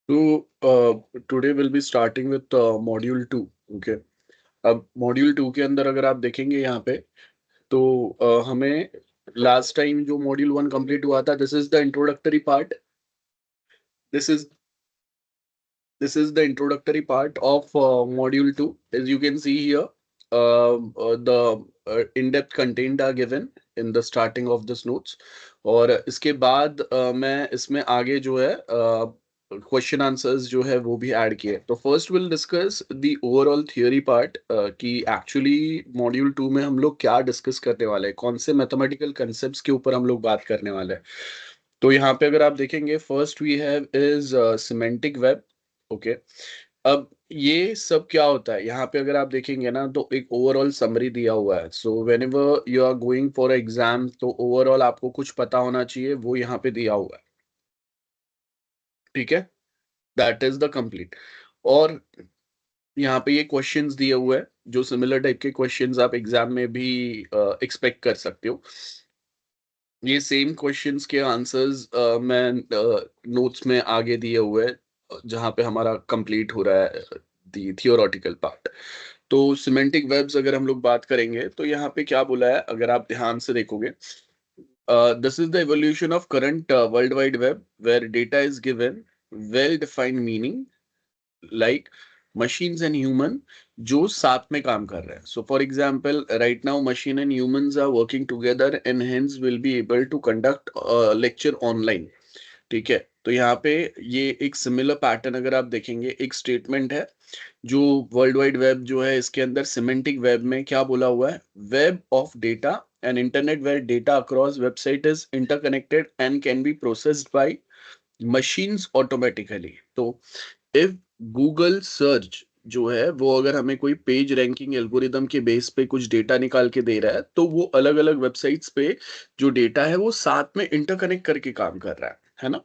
Today will be starting with module 2। Okay. अब module 2 के अंदर अगर आप देखेंगे यहाँ पे तो हमें लास्ट टाइम जो मॉड्यूल 1 कंप्लीट हुआ था, this is the introductory part. This is this is the introductory part of module 2. As you can see here, the in-depth content are given in the starting of this notes। और इसके बाद मैं इसमें आगे जो है क्वेश्चन आंसर्स जो है वो भी ऐड किए। तो first will discuss the overall theory part कि एक्चुअली मॉड्यूल 2 में हम लोग क्या डिस्कस करने वाले हैं, कौन से मैथमेटिकल कंसेप्ट्स के ऊपर हम लोग बात करने वाले हैं। तो यहाँ पे अगर आप देखेंगे, first we have is semantic web. Okay. अब ये सब क्या होता है, यहाँ पे अगर आप देखेंगे ना तो एक ओवरऑल समरी दिया हुआ है। So whenever you are going for exam तो ओवरऑल आपको कुछ पता होना चाहिए, वो यहाँ पे दिया हुआ है। ठीक है, दैट इज द कंप्लीट। और यहाँ पे ये क्वेश्चंस दिए हुए हैं, जो सिमिलर टाइप के क्वेश्चंस आप एग्जाम में भी एक्सपेक्ट कर सकते हो। ये सेम क्वेश्चंस के आंसर्स मैं नोट्स में आगे दिए हुए हैं, जहाँ पे हमारा कंप्लीट हो रहा है दी थियोरेटिकल पार्ट। तो सिमेंटिक वेब्स अगर हम लोग बात करेंगे तो यहाँ पे क्या बोला है, अगर आप ध्यान से देखोगे, this is the evolution of current world wide web where data is given well defined meaning like machines and human जो साथ में काम कर रहे हैं। So for example right now machine and humans are working together and hence will be able to conduct lecture online. ठीक है, तो यहाँ पे ये एक सिमिलर पैटर्न अगर आप देखेंगे, एक स्टेटमेंट है जो वर्ल्ड वाइड वेब जो है इसके अंदर सिमेंटिक वेब में क्या बोला हुआ है, web of data an internet where data across website is interconnected and can be processed by machines automatically. तो इफ गूगल सर्च जो है वो अगर हमें कोई पेज रैंकिंग एल्गोरिदम के बेस पे कुछ डेटा निकाल के दे रहा है, तो वो अलग अलग वेबसाइट्स पे जो डेटा है वो साथ में इंटरकनेक्ट करके काम कर रहा है ना।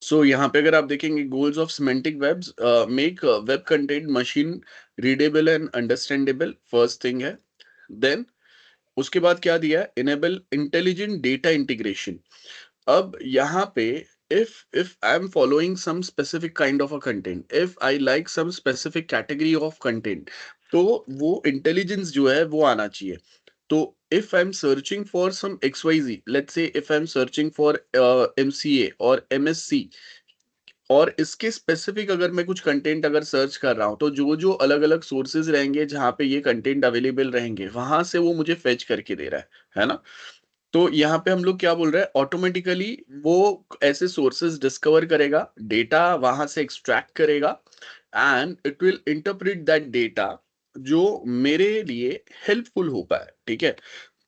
सो यहाँ पे अगर आप देखेंगे, goals of semantic webs make web content machine readable and understandable, first thing है। देन उसके बाद क्या दिया है, इनेबल इंटेलिजेंट डेटा इंटीग्रेशन। अब यहाँ पे if I am following some specific kind of a content, if I like some specific category of content, तो वो इंटेलिजेंस जो है वो आना चाहिए। तो if I'm searching for some XYZ, let's say if I'm searching for MCA और MSc, और इसके स्पेसिफिक अगर मैं कुछ कंटेंट अगर सर्च कर रहा हूँ, तो जो जो अलग अलग सोर्सेज रहेंगे जहाँ पे ये कंटेंट अवेलेबल रहेंगे, वहां से वो मुझे फेच करके दे रहा है ना। तो यहाँ पे हम लोग क्या बोल रहे हैं, ऑटोमेटिकली वो ऐसे सोर्सेज डिस्कवर करेगा, डेटा वहां से एक्सट्रैक्ट करेगा and it will interpret that data जो मेरे लिए हेल्पफुल हो पाए। ठीक है,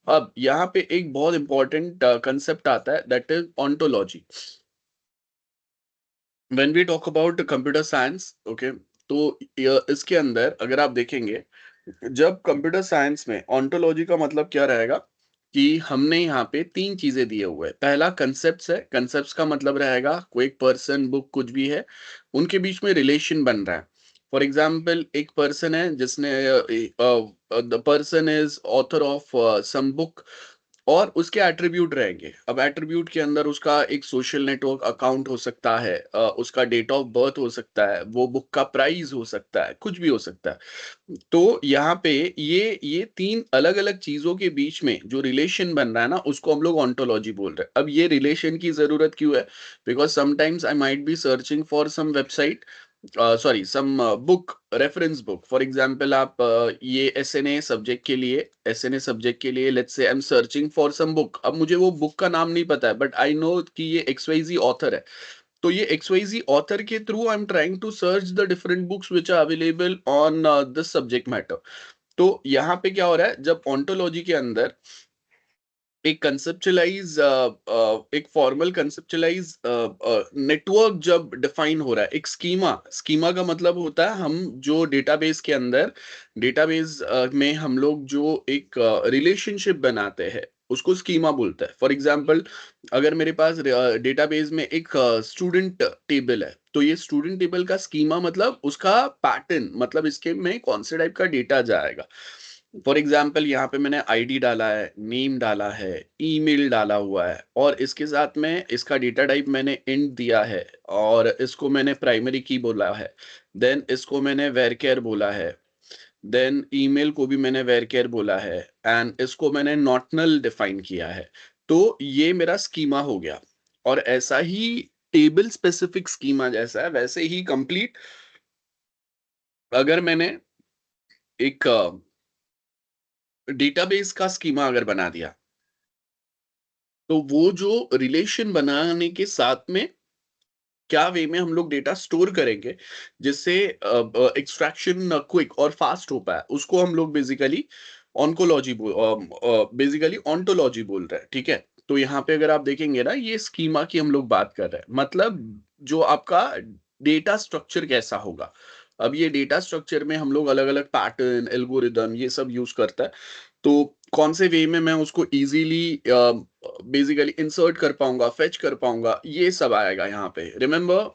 अब यहाँ पे एक बहुत इंपॉर्टेंट कंसेप्ट आता है, that is ontology. When we talk about computer science, okay, तो इसके अंदर अगर आप देखेंगे, जब कंप्यूटर साइंस में ऑन्टोलॉजी का मतलब क्या रहेगा, कि हमने यहाँ पे तीन चीजें दिए हुए हैं। पहला कंसेप्ट्स है, कंसेप्ट्स का मतलब रहेगा कोई पर्सन बुक कुछ भी है, उनके बीच में रिलेशन बन रहा है। फॉर एग्जाम्पल एक पर्सन है जिसने, the person is author of some book, और उसके एट्रीब्यूट रहेंगे। अब एट्रीब्यूट के अंदर उसका एक सोशल नेटवर्क अकाउंट हो सकता है, उसका डेट ऑफ बर्थ हो सकता है, वो बुक का प्राइस हो सकता है, कुछ भी हो सकता है। तो यहाँ पे ये तीन अलग अलग चीजों के बीच में जो रिलेशन बन रहा है ना, उसको हम लोग ऑन्टोलॉजी बोल रहे हैं। अब ये रिलेशन की जरूरत क्यों है, because sometimes I might be searching for some website, sorry some book, reference book. For example आप ये एसएनए सब्जेक्ट के लिए, let's say I am searching for some book. अब मुझे वो बुक का नाम नहीं पता है, बट आई नो कि ये XYZ ऑथर है। तो ये XYZ ऑथर के through I am trying to search the different books which are available on this subject matter. तो यहाँ पे क्या हो रहा है, जब ऑन्टोलॉजी के अंदर एक कंसेप्चुलाइज, एक फॉर्मल कंसेप्चुलाइज नेटवर्क जब डिफाइन हो रहा है, एक स्कीमा, स्कीमा का मतलब होता है हम जो डेटाबेस के अंदर, डेटाबेस में हम लोग जो एक रिलेशनशिप बनाते हैं उसको स्कीमा बोलते हैं। फॉर एग्जांपल अगर मेरे पास डेटाबेस में एक स्टूडेंट टेबल है, तो ये स्टूडेंट टेबल का स्कीमा मतलब उसका पैटर्न, मतलब इसके में कौन से टाइप का डेटा जाएगा। फॉर एग्जाम्पल यहाँ पे मैंने आईडी डाला है, नेम डाला है, ईमेल डाला हुआ है और इसके साथ में इसका डेटा टाइप मैंने इंट दिया है और इसको मैंने प्राइमरी की बोला है। देन इसको मैंने varchar बोला है। देन ईमेल को भी मैंने varchar बोला है एंड इसको मैंने नॉट नल डिफाइन किया है। तो ये मेरा स्कीमा हो गया और ऐसा ही टेबल स्पेसिफिक स्कीमा जैसा है वैसे ही कंप्लीट अगर मैंने एक डेटाबेस का स्कीमा अगर बना दिया तो वो जो रिलेशन बनाने के साथ में क्या वे में हम लोग डेटा स्टोर करेंगे जिससे एक्सट्रैक्शन क्विक और फास्ट हो पाए उसको हम लोग बेसिकली ऑन्कोलॉजी बेसिकली ऑन्टोलॉजी बोल रहे हैं, ठीक है। तो यहाँ पे अगर आप देखेंगे ना ये स्कीमा की हम लोग बात कर रहे हैं, मतलब जो आपका डेटा स्ट्रक्चर कैसा होगा। अब ये डेटा स्ट्रक्चर में हम लोग अलग अलग पैटर्न एल्गोरिदम ये सब यूज करता है। तो कौन से वे में मैं उसको इजीली बेसिकली इंसर्ट कर पाऊंगा, फेच कर पाऊंगा, ये सब आएगा यहाँ पे। रिमेंबर,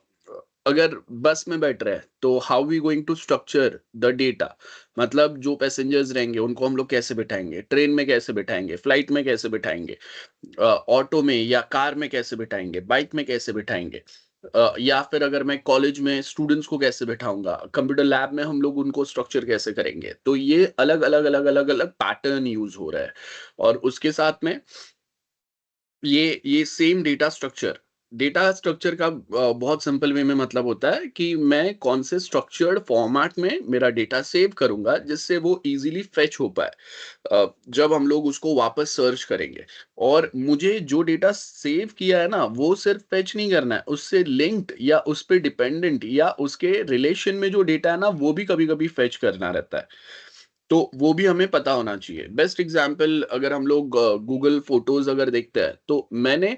अगर बस में बैठ रहे हैं तो how we going to structure the data, मतलब जो पैसेंजर्स रहेंगे उनको हम लोग कैसे बिठाएंगे, ट्रेन में कैसे बिठाएंगे, फ्लाइट में कैसे बिठाएंगे, ऑटो में या कार में कैसे बिठाएंगे, बाइक में कैसे बिठाएंगे, या फिर अगर मैं कॉलेज में स्टूडेंट्स को कैसे बिठाऊंगा, कंप्यूटर लैब में हम लोग उनको स्ट्रक्चर कैसे करेंगे। तो ये अलग अलग अलग अलग अलग पैटर्न यूज हो रहा है और उसके साथ में ये सेम डेटा स्ट्रक्चर का बहुत सिंपल वे में मतलब होता है कि मैं कौन से स्ट्रक्चर्ड फॉर्मेट में मेरा डेटा सेव करूंगा जिससे वो इजीली फेच हो पाए जब हम लोग उसको वापस सर्च करेंगे। और मुझे जो डेटा सेव किया है ना वो सिर्फ फेच नहीं करना है, उससे लिंक्ड या उस पे डिपेंडेंट या उसके रिलेशन में जो डेटा है ना वो भी कभी कभी फेच करना रहता है। तो वो भी हमें पता होना चाहिए। बेस्ट एग्जांपल अगर हम लोग गूगल फोटोज अगर देखते हैं तो मैंने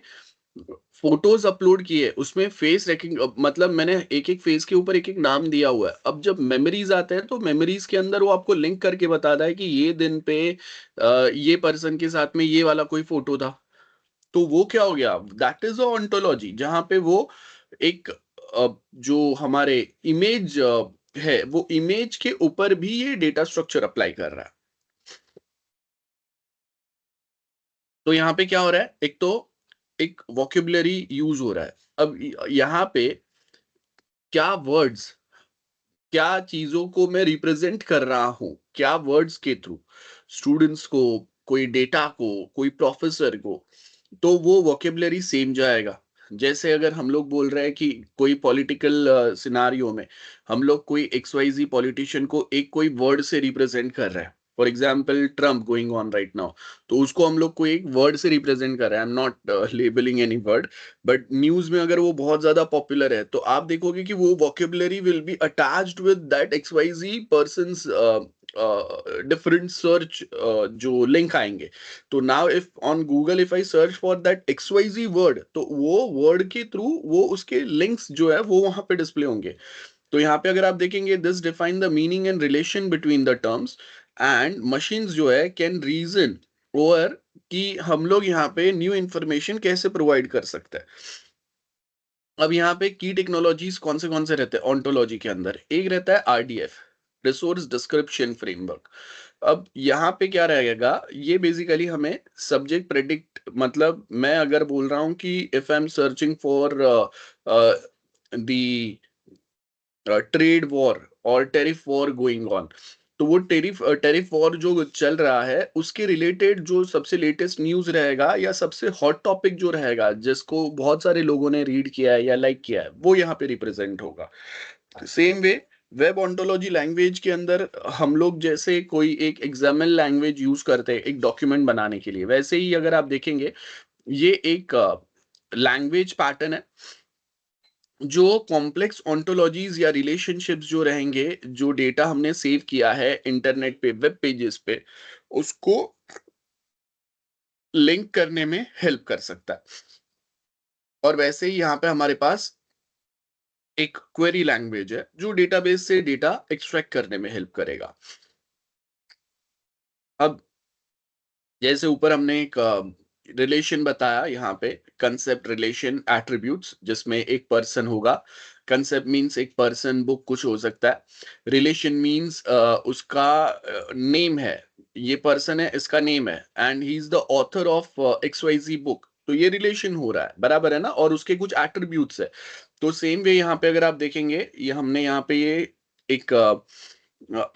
फोटोज अपलोड किए उसमें फेस रैकिंग, मतलब मैंने एक एक फेस के ऊपर एक एक नाम दिया हुआ है। अब जब मेमोरीज आते हैं तो मेमोरीज के अंदर वो आपको लिंक करके बताता है कि ये दिन पे ये पर्सन के साथ में ये वाला कोई फोटो था। तो वो क्या हो गया, दैट इज अ ऑन्टोलॉजी जहां पे वो एक जो हमारे इमेज है वो इमेज के ऊपर भी ये डेटा स्ट्रक्चर अप्लाई कर रहा है। तो यहाँ पे क्या हो रहा है, एक तो एक वोकेबुलरी यूज हो रहा है। अब यहाँ पे क्या वर्ड्स, क्या चीजों को मैं रिप्रेजेंट कर रहा हूं, क्या वर्ड्स के थ्रू स्टूडेंट्स को, कोई डेटा को, कोई प्रोफेसर को, तो वो वोकेबुलरी सेम जाएगा। जैसे अगर हम लोग बोल रहे हैं कि कोई पॉलिटिकल सिनारियो में हम लोग कोई एक्स वाई जी पॉलिटिशियन को एक कोई वर्ड से रिप्रेजेंट कर रहे हैं, for example Trump going on right now, तो उसको हम लोग को एक वर्ड से रिप्रेजेंट कर रहे हैं। I am not labelling any word, but news में अगर वो बहुत ज्यादा पॉपुलर है तो आप देखोगे कि वो vocabulary will be attached with that X Y Z persons different search जो लिंक आएंगे। तो now if on Google if I search for that X Y Z word तो वो वर्ड के थ्रू वो उसके लिंक्स जो है वो वहां पे डिस्प्ले होंगे। तो यहाँ पे अगर आप देखेंगे this define the meaning and relation between the terms and machines जो है कैन रीजन ओवर कि हम लोग यहाँ पे न्यू इंफॉर्मेशन कैसे प्रोवाइड कर सकते हैं। अब यहाँ पे की टेक्नोलॉजीज कौन से रहते हैं ऑन्टोलॉजी के अंदर, एक रहता है आरडीएफ, रिसोर्स डिस्क्रिप्शन फ्रेमवर्क। अब यहाँ पे क्या रहेगा, ये बेसिकली हमें सब्जेक्ट प्रेडिक्ट, मतलब मैं अगर बोल रहा हूँ कि if I am searching for the trade war और टेरिफ वॉर गोइंग ऑन, तो वो टेरिफ वॉर जो चल रहा है उसके रिलेटेड जो सबसे लेटेस्ट न्यूज रहेगा या सबसे हॉट टॉपिक जो रहेगा जिसको बहुत सारे लोगों ने रीड किया है या लाइक किया है वो यहाँ पे रिप्रेजेंट होगा। Same way web ontology language के अंदर हम लोग जैसे कोई एक एग्जाम्पल लैंग्वेज यूज करते हैं एक डॉक्यूमेंट बनाने के लिए, वैसे ही अगर आप देखेंगे ये एक लैंग्वेज पैटर्न है जो कॉम्प्लेक्स ऑन्टोलॉजीज या रिलेशनशिप्स जो रहेंगे, जो डेटा हमने सेव किया है इंटरनेट पे वेब पेजेस पे, उसको लिंक करने में हेल्प कर सकता है। और वैसे ही यहाँ पे हमारे पास एक क्वेरी लैंग्वेज है जो डेटाबेस से डेटा एक्सट्रैक्ट करने में हेल्प करेगा। अब जैसे ऊपर हमने एक रिलेशन बताया, यहाँ पे कंसेप्ट रिलेशन एट्रीब्यूट्स जिसमें एक पर्सन होगा। कंसेप्ट मींस एक पर्सन बुक कुछ हो सकता है। रिलेशन मींस उसका नेम है, ये पर्सन है, इसका नेम है and he is the author of XYZ book, तो ये रिलेशन हो रहा है, बराबर है ना, और उसके कुछ एट्रीब्यूट्स है। तो सेम वे यहाँ पे अगर आप देखेंगे, ये हमने यहाँ पे ये एक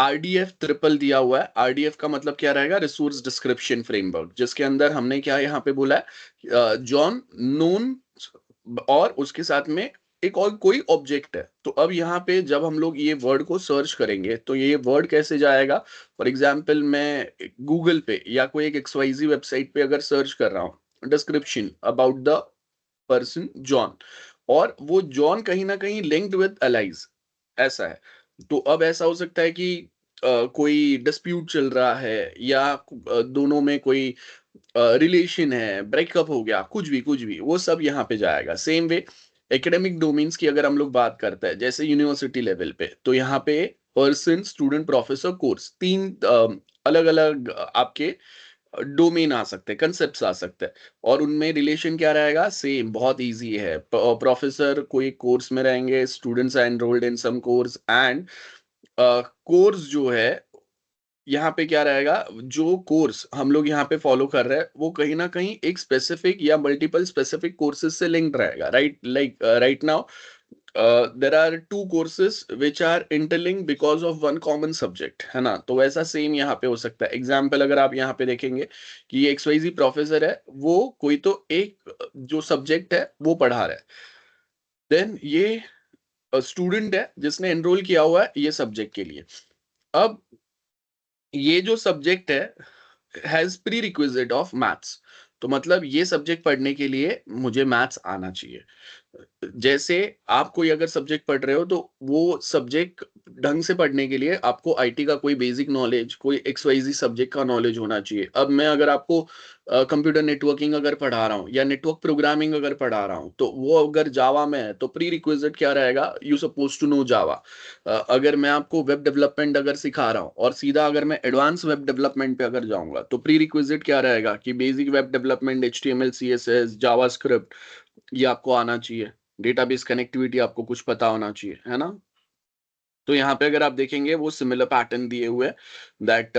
RDF ट्रिपल दिया हुआ है। RDF का मतलब क्या रहेगा, रिसोर्स डिस्क्रिप्शन फ्रेमवर्क, जिसके अंदर हमने क्या यहाँ पे बोला है, जॉन नोन और उसके साथ में एक और कोई ऑब्जेक्ट है। तो अब यहाँ पे जब हम लोग ये वर्ड को सर्च करेंगे तो ये वर्ड कैसे जाएगा, फॉर एग्जाम्पल मैं गूगल पे या कोई एक XYZ वेबसाइट पे अगर सर्च कर रहा हूँ description about the person John, और वो जॉन कहीं ना कहीं लिंक्ड विद एलाइज, ऐसा है। तो अब ऐसा हो सकता है कि कोई डिस्प्यूट चल रहा है या दोनों में कोई रिलेशन है, ब्रेकअप हो गया, कुछ भी वो सब यहाँ पे जाएगा। सेम वे एकेडमिक डोमेन्स की अगर हम लोग बात करते हैं, जैसे यूनिवर्सिटी लेवल पे, तो यहाँ पे पर्सन, स्टूडेंट, प्रोफेसर, कोर्स, तीन अलग अलग आपके डोमेन आ सकते हैं, कंसेप्ट्स आ सकते हैं, और उनमें रिलेशन क्या रहेगा, सेम, बहुत इजी है। प्रोफेसर कोई कोर्स में रहेंगे, students are enrolled in some course and course जो है यहाँ पे क्या रहेगा, जो कोर्स हम लोग यहाँ पे फॉलो कर रहे हैं वो कहीं ना कहीं एक स्पेसिफिक या मल्टीपल स्पेसिफिक कोर्सेज से लिंक्ड रहेगा, right. Like right now there are two courses which are interlinked because of one common subject, है ना। तो वैसा सेम यहाँ पे हो सकता है। एग्जाम्पल अगर आप यहाँ पे देखेंगे कि ये XYZ प्रोफेसर है, वो कोई तो एक जो सब्जेक्ट है वो पढ़ा रहा है, देन ये स्टूडेंट है जिसने एनरोल किया हुआ है ये सब्जेक्ट के लिए। अब ये जो सब्जेक्ट है has pre requisite of maths, तो मतलब ये सब्जेक्ट पढ़ने के लिए मुझे मैथ्स आना चाहिए। जैसे आप कोई अगर सब्जेक्ट पढ़ रहे हो तो वो सब्जेक्ट ढंग से पढ़ने के लिए आपको आईटी का कोई बेसिक नॉलेज, कोई XYZ सब्जेक्ट का नॉलेज होना चाहिए। अब मैं अगर आपको कंप्यूटर नेटवर्किंग अगर पढ़ा रहा हूँ या नेटवर्क प्रोग्रामिंग अगर पढ़ा रहा हूँ, तो वो अगर जावा में है तो प्री रिक्विजिट क्या रहेगा, यू सपोज टू नो जावा। अगर मैं आपको वेब डेवलपमेंट अगर सिखा रहा हूँ और सीधा अगर मैं एडवांस वेब डेवलपमेंट पे अगर जाऊंगा, तो प्री रिक्विजिट क्या रहेगा कि basic web development, HTML CSS JavaScript ये आपको आना चाहिए। डेटाबेस कनेक्टिविटी आपको कुछ पता होना चाहिए, है ना। तो यहाँ पे अगर आप देखेंगे वो सिमिलर पैटर्न दिए हुए दैट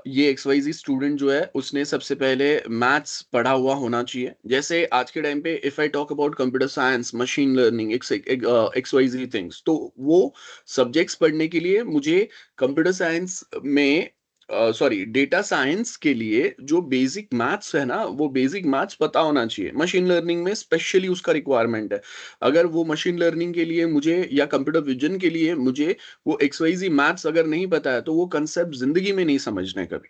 ये XYZ स्टूडेंट जो है उसने सबसे पहले मैथ्स पढ़ा हुआ होना चाहिए। जैसे आज के टाइम पे if I talk about computer science, machine learning, XYZ things, तो वो सब्जेक्ट्स पढ़ने के लिए मुझे कंप्यूटर साइंस में सॉरी डेटा साइंस के लिए जो बेसिक मैथ्स है ना, वो बेसिक मैथ्स पता होना चाहिए। मशीन लर्निंग में स्पेशली उसका रिक्वायरमेंट है। अगर वो मशीन लर्निंग के लिए मुझे या कंप्यूटर विजन के लिए मुझे वो XYZ मैथ्स अगर नहीं पता है, तो वो कंसेप्ट जिंदगी में नहीं समझने कभी,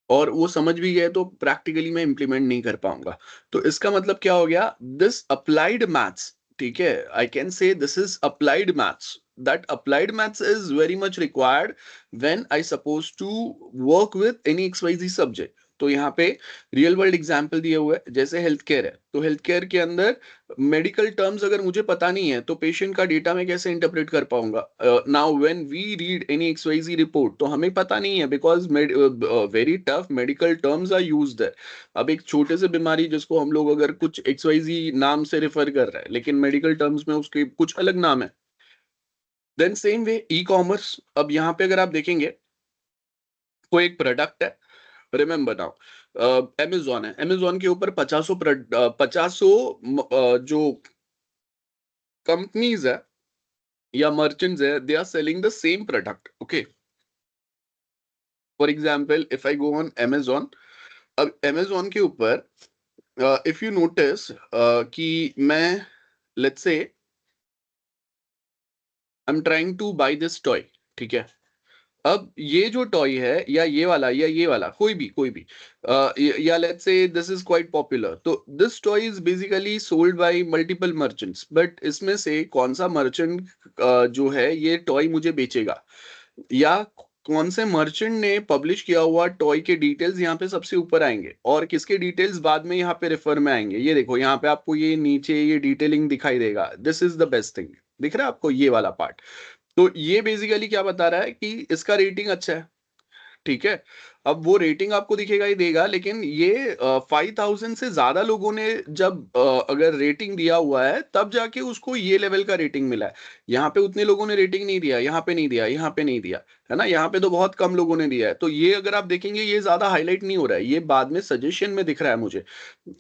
और वो समझ भी गए तो प्रैक्टिकली मैं इंप्लीमेंट नहीं कर पाऊंगा। तो इसका मतलब क्या हो गया, दिस अप्लाइड मैथ्स, ठीक है, I can say this is applied maths, that applied maths is very much required when I suppose to work with any XYZ subject. तो यहाँ पे रियल वर्ल्ड एग्जाम्पल दिए हुए हैं, जैसे हेल्थ केयर है, तो हेल्थ केयर के अंदर मेडिकल टर्म्स अगर मुझे पता नहीं है तो पेशेंट का डेटा मैं कैसे इंटरप्रेट कर पाऊंगा। Now when we read any XYZ report, तो हमें पता नहीं है because very tough medical terms are used है। अब एक छोटे से बीमारी जिसको हम लोग अगर कुछ XYZ नाम से रिफर कर रहे हैं, लेकिन मेडिकल टर्म्स में उसके कुछ अलग नाम है। Then same way e commerce, अब यहाँ पे अगर आप देखेंगे कोई एक प्रोडक्ट है, रिमेम्बर नाउ अमेजोन है, अमेजोन के ऊपर पचासों जो कंपनीज है या मर्चेंट्स है, they are selling the same product, okay. For example if I go on Amazon, अब अमेजोन के ऊपर इफ यू नोटिस कि मैं let's say I am trying to buy this toy, ठीक है। अब ये जो टॉय है या ये वाला कोई भी या let's say this is quite popular, तो this toy is basically sold by multiple merchants, but इसमें से कौन सा मर्चेंट जो है ये टॉय मुझे बेचेगा, या कौन से मर्चेंट ने पब्लिश किया हुआ टॉय के डिटेल्स यहाँ पे सबसे ऊपर आएंगे और किसके डिटेल्स बाद में यहाँ पे रेफर में आएंगे। ये देखो यहाँ पे आपको ये नीचे ये डिटेलिंग दिखाई देगा, this is the best thing, दिख रहा है आपको ये वाला पार्ट। तो ये बेसिकली क्या बता रहा है कि इसका रेटिंग अच्छा है, ठीक है। अब वो रेटिंग आपको दिखेगा ही देगा, लेकिन ये 5,000 से ज्यादा लोगों ने जब अगर रेटिंग दिया हुआ है तब जाके उसको ये लेवल का रेटिंग मिला है। यहाँ पे उतने लोगों ने रेटिंग नहीं दिया, यहाँ पे नहीं दिया, यहाँ पे नहीं दिया, है ना? यहाँ पे तो बहुत कम लोगों ने दिया है। तो ये अगर आप देखेंगे ये ज़्यादा हाइलाइट नहीं हो रहा है, ये बाद में सजेशन में दिख रहा है मुझे।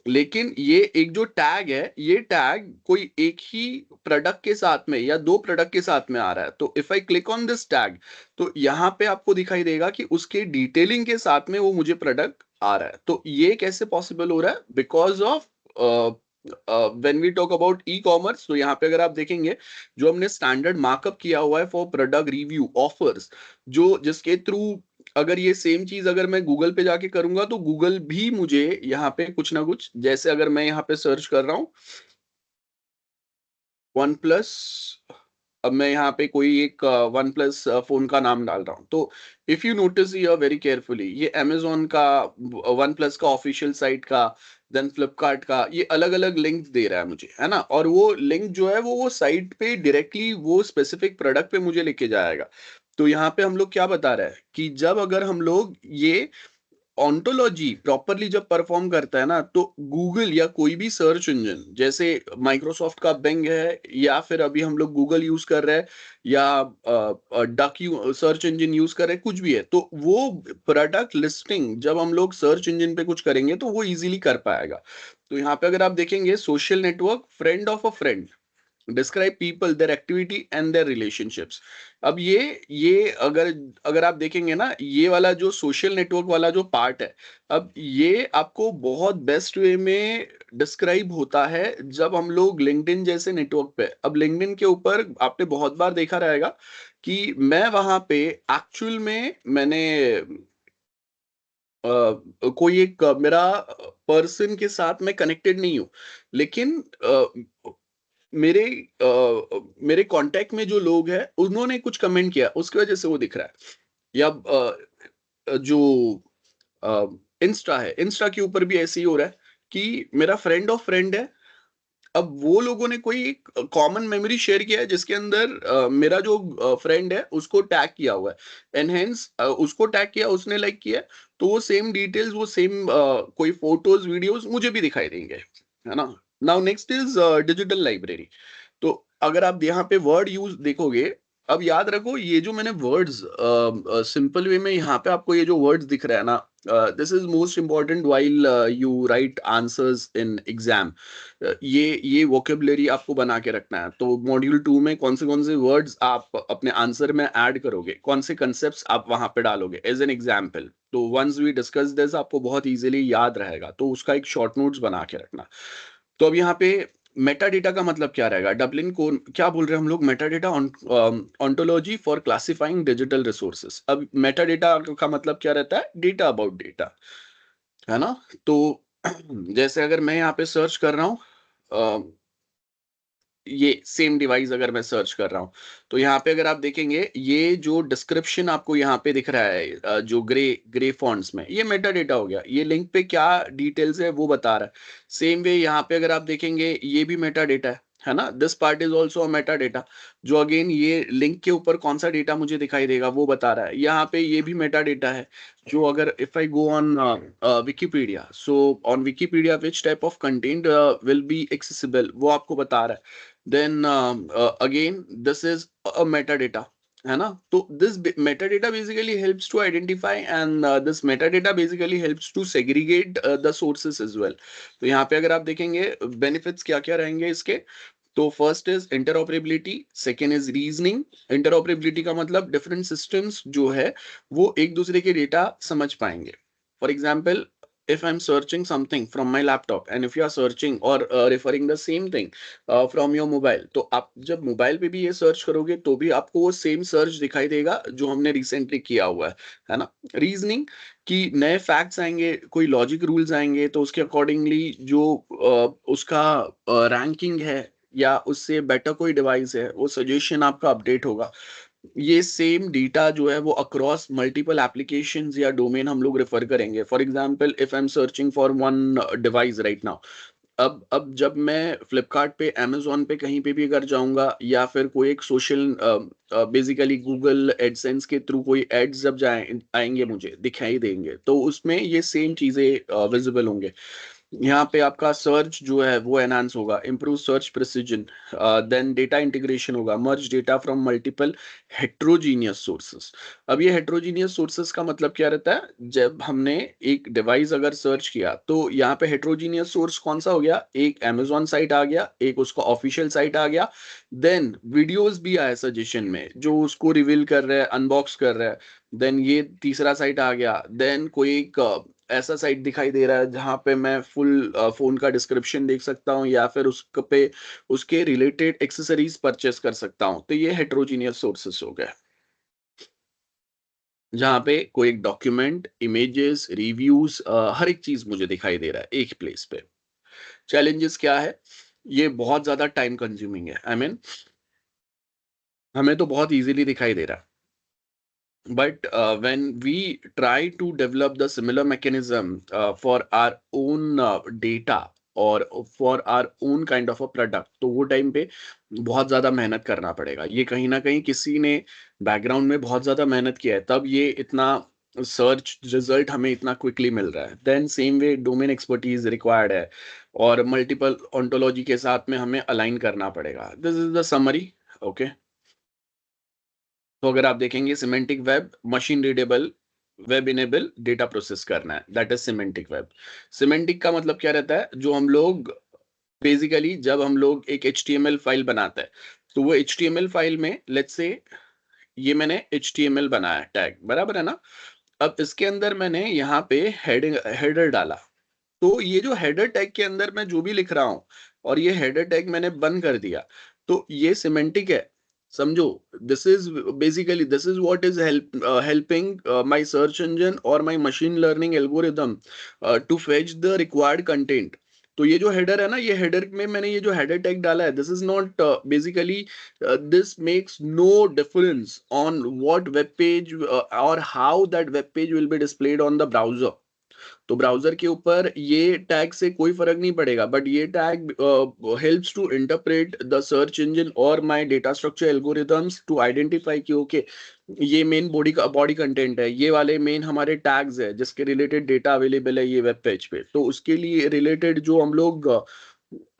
लेकिन ये एक जो टैग है, ये टैग कोई एक ही प्रोडक्ट के साथ में या 2 प्रोडक्ट के साथ में आ रहा है। तो if I click on this tag, तो यहाँ पे आपको दिखाई देगा कि उसके डिटेलिंग के साथ में वो मुझे प्रोडक्ट आ रहा है। तो ये कैसे पॉसिबल हो रहा है? Because of when we talk about e commerce, तो यहाँ पे अगर आप देखेंगे, जो हमने स्टैंडर्ड मार्कअप किया हुआ है फॉर प्रोडक्ट रिव्यू ऑफर्स, जो जिसके थ्रू अगर ये सेम चीज़ अगर मैं गूगल पे जाके करूँगा, तो गूगल भी मुझे यहाँ पे कुछ ना कुछ, जैसे अगर मैं यहाँ पे सर्च कर रहा हूँ वन प्लस, अब मैं यहाँ पे कोई एक वन प्लस फ़ोन का नाम डाल रहा हूँ। तो if you notice here very carefully, ये अमेज़न का, वन प्लस का ऑफ़िशियल साइट का, देन फ्लिपकार्ट का, ये अलग-अलग लिंक्स दे रहा है मुझे, है ना? और वो लिंक जो है वो साइट पे डायरेक्टली वो स्पेसिफिक प्रोडक्ट पे मुझे लेके जाएगा। तो यहाँ पे हम लोग क्या बता रहा है कि जब अगर हम लोग ये ओंटोलॉजी प्रॉपरली जब परफॉर्म करता है ना, तो गूगल या कोई भी सर्च इंजन, जैसे माइक्रोसॉफ्ट का बिंग है, या फिर अभी हम लोग गूगल यूज कर रहे हैं, या duck you search engine use कर रहे हैं, कुछ भी है, तो वो प्रोडक्ट लिस्टिंग जब हम लोग सर्च इंजन पे कुछ करेंगे तो वो इजीली कर पाएगा। तो यहाँ पे अगर आप देखेंगे, social network friend of a friend describe people, there activity and there relationships. अब ये अगर अगर आप देखेंगे ना, ये वाला जो सोशल नेटवर्क वाला जो पार्ट है, अब ये आपको बहुत बेस्ट वे में डिस्क्राइब होता है जब हम लोग लिंक्डइन जैसे नेटवर्क पे, अब लिंक्डइन के ऊपर आपने बहुत बार देखा रहेगा कि मैं वहां पे एक्चुअल में मैंने कोई एक मेरा पर्सन के साथ मैं कनेक्टेड नहीं हूँ, लेकिन मेरे मेरे कॉन्टैक्ट में जो लोग हैं, उन्होंने कुछ कमेंट किया, उसकी वजह से वो दिख रहा है। या जो अ, इंस्टा है, इंस्टा के ऊपर भी ऐसे ही हो रहा है कि मेरा फ्रेंड ऑफ फ्रेंड है, अब वो लोगों ने कोई एक कॉमन मेमोरी शेयर किया है जिसके अंदर मेरा जो फ्रेंड है उसको टैग किया हुआ है, एंड हेंस उसको टैग किया, उसने लाइक किया, तो वो सेम डिटेल्स, वो सेम कोई फोटोज वीडियोस मुझे भी दिखाई देंगे, है ना? Now next is digital library. तो अगर आप यहाँ पे वर्ड यूज देखोगे, अब याद रखो ये जो मैंने वर्ड्स सिंपल वे में यहाँ पे आपको ये जो वर्ड्स दिख रहा है ना, this is most important while you right answers in exam. ये वोकेबलरी आपको बना के रखना है। तो मॉड्यूल 2 में कौन से वर्ड्स आप अपने आंसर में ऐड करोगे, कौन से कंसेप्ट्स आप वहां पे डालोगे एज एन एग्जाम्पल, तो वंस वी डिस्कस दिस आपको बहुत इजीली याद रहेगा, तो उसका एक शॉर्ट नोट्स बना के रखना। तो अब यहाँ पे मेटा डेटा का मतलब क्या रहेगा? डबलिन को क्या बोल रहे हैं हम लोग? Meta data ontology for classifying digital resources. अब मेटा डेटा का मतलब क्या रहता है? डेटा अबाउट डेटा, है ना? तो जैसे अगर मैं यहाँ पे सर्च कर रहा हूँ, ये सेम डिवाइस अगर मैं सर्च कर रहा हूँ, तो यहाँ पे अगर आप देखेंगे, ये जो डिस्क्रिप्शन आपको यहाँ पे दिख रहा है, जो ग्रे ग्रे फॉन्ट्स में, ये मेटा डेटा हो गया। ये लिंक पे क्या डिटेल्स है वो बता रहा है। सेम वे यहाँ पे अगर आप देखेंगे, ये भी मेटा डेटा है ना? This part is also a Meta data, जो अगेन ये लिंक के ऊपर कौन सा डेटा मुझे दिखाई देगा वो बता रहा है। यहाँ पे ये भी मेटा डेटा है, जो अगर if I go on Wikipedia, so on Wikipedia which type of content will be accessible, वो आपको बता रहा है। then again this is a metadata, है ना? तो this metadata basically helps to identify, and this metadata basically helps to segregate the sources as well। तो यहाँ पे अगर आप देखेंगे benefits क्या क्या रहेंगे इसके, तो first is interoperability, second is reasoning. Interoperability का मतलब डिफरेंट सिस्टम्स जो है वो एक दूसरे के डेटा समझ पाएंगे। For example, if I'm searching something from my laptop and if you are searching or referring the same thing from your mobile, तो आप जब मोबाइल पे भी ये सर्च करोगे तो भी आपको वो सेम सर्च दिखाई देगा जो हमने रिसेंटली किया हुआ है ना? रीजनिंग कि नए फैक्ट्स आएंगे, कोई लॉजिक रूल्स आएंगे, तो उसके अकॉर्डिंगली जो उसका रैंकिंग है या उससे बेटर कोई डिवाइस है, वो सजेशन आपका अपडेट होगा। ये सेम डेटा जो है वो अक्रॉस मल्टीपल एप्लीकेशंस या डोमेन हम लोग रेफर करेंगे। For example, if I am searching for one device right now, अब जब मैं फ्लिपकार्ट पे, अमेज़न पे, कहीं पे भी अगर जाऊँगा, या फिर कोई एक सोशल बेसिकली गूगल एडसेंस के थ्रू कोई एड्स जब जाएँ आएँगे मुझे दिखाई देंगे, तो उसमें ये सेम चीज़ें विज़िबल होंगे। यहाँ पे आपका सर्च जो है वो एनहांस होगा, improve search precision, then data integration होगा, merge data from multiple heterogeneous sources. अब ये हेट्रोजीनियस सोर्सेस का मतलब क्या रहता है? जब हमने एक डिवाइस अगर सर्च किया तो यहाँ पे हेट्रोजीनियस सोर्स कौन सा हो गया? एक अमेजोन साइट आ गया, एक उसका ऑफिशियल साइट आ गया, देन वीडियोस भी आया सजेशन में जो उसको रिवील कर रहा है, अनबॉक्स कर रहा है, देन ये तीसरा साइट आ गया, देन कोई एक ऐसा साइट दिखाई दे रहा है जहाँ पे मैं फुल फ़ोन का डिस्क्रिप्शन देख सकता हूँ या फिर पे उसके रिलेटेड एक्सेसरीज़ परचेज़ कर सकता हूँ। तो ये हेटेरोजेनियस सोर्सेज़ हो गए, जहाँ पे कोई एक डॉक्यूमेंट, इमेजेस, रिव्यूज़ हर एक चीज़ मुझे दिखाई दे रहा है एक प्लेस पे। चैलेंजेस क्या है? ये बहुत ज़्यादा टाइम कंज्यूमिंग है। आई मीन हमें तो बहुत ईज़िली दिखाई दे रहा है। But when we try to develop the similar mechanism for our own data और for our own kind of a product, तो वो टाइम पे बहुत ज़्यादा मेहनत करना पड़ेगा। ये कहीं न कहीं किसी ने बैकग्राउंड में बहुत ज़्यादा मेहनत किया है, तब ये इतना सर्च रिजल्ट हमें इतना क्विकली मिल रहा है। Then same way domain expertise required है और मल्टीपल ओंटोलॉजी के साथ में हमें अलाइन करना पड़ेगा। This is the summary. Okay. तो अगर आप देखेंगे semantic web machine readable web enable data process करना है, that is semantic web. Semantic का मतलब क्या रहता है? जो हम लोग बेसिकली जब हम लोग एक एचटीएमएल फाइल बनाते हैं, तो वो एचटीएमएल फाइल में लेट्स से ये मैंने एचटीएमएल बनाया टैग, बराबर है ना? अब इसके अंदर मैंने यहाँ पे हेडिंग हेडर डाला, तो ये जो हेडर टैग के अंदर मैं जो भी लिख रहा हूँ और ये हेडर टैग मैंने बंद कर दिया, तो ये सिमेंटिक है। समझो, this is basically this is what is helping my search engine और my machine learning algorithm to fetch the required content. तो ये जो हेडर है ना, ये हेडर में मैंने ये जो हेडर टैग डाला है, this is not basically this makes no difference on what web page or how that web page will be displayed on the browser। तो ब्राउज़र के ऊपर ये टैग से कोई फ़र्क नहीं पड़ेगा, बट ये tag helps to interpret the search engine और my data structure algorithms to identify कि ओके, ये मेन बॉडी कंटेंट है, ये वाले मेन हमारे टैग्स है जिसके रिलेटेड डेटा अवेलेबल है ये वेब पेज पे। तो उसके लिए रिलेटेड जो हम लोग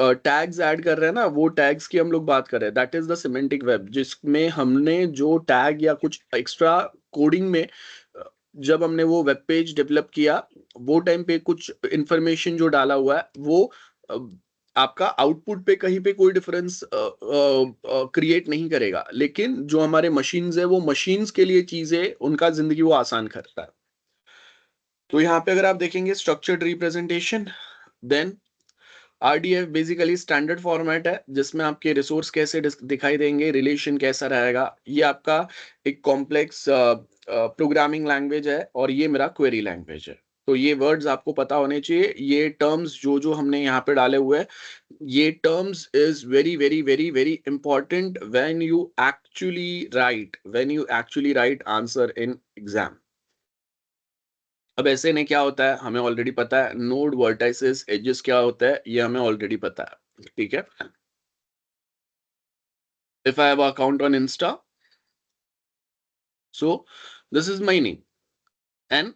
टैग्स ऐड कर रहे हैं ना, वो टैग्स की हम लोग बात कर रहे हैं, that is the semantic web, जिसमें हमने जो टैग या कुछ एक्स्ट्रा कोडिंग में जब हमने वो वेब पेज डेवलप किया, वो टाइम पे कुछ इन्फॉर्मेशन जो डाला हुआ है वो अ, आपका आउटपुट पे कहीं पे कोई डिफरेंस क्रिएट नहीं करेगा, लेकिन जो हमारे मशीन्स है वो मशीन्स के लिए चीजें उनका जिंदगी वो आसान करता है। तो यहाँ पे अगर आप देखेंगे structured representation, then RDF basically standard format है जिसमें आपके रिसोर्स कैसे दिखाई देंगे, रिलेशन कैसा रहेगा। ये आपका एक कॉम्प्लेक्स प्रोग्रामिंग लैंग्वेज है और ये मेरा क्वेरी लैंग्वेज है। तो ये वर्ड्स आपको पता होने चाहिए। ये टर्म्स जो जो हमने यहाँ पे डाले हुए हैं, ये terms is very very very very important when you actually right answer in exam. अब ऐसे में क्या होता है, हमें ऑलरेडी पता है नोड वर्टाइसेस एजेस क्या होता है, ये हमें ऑलरेडी पता है, ठीक है। If I have account on Insta, so this is my name and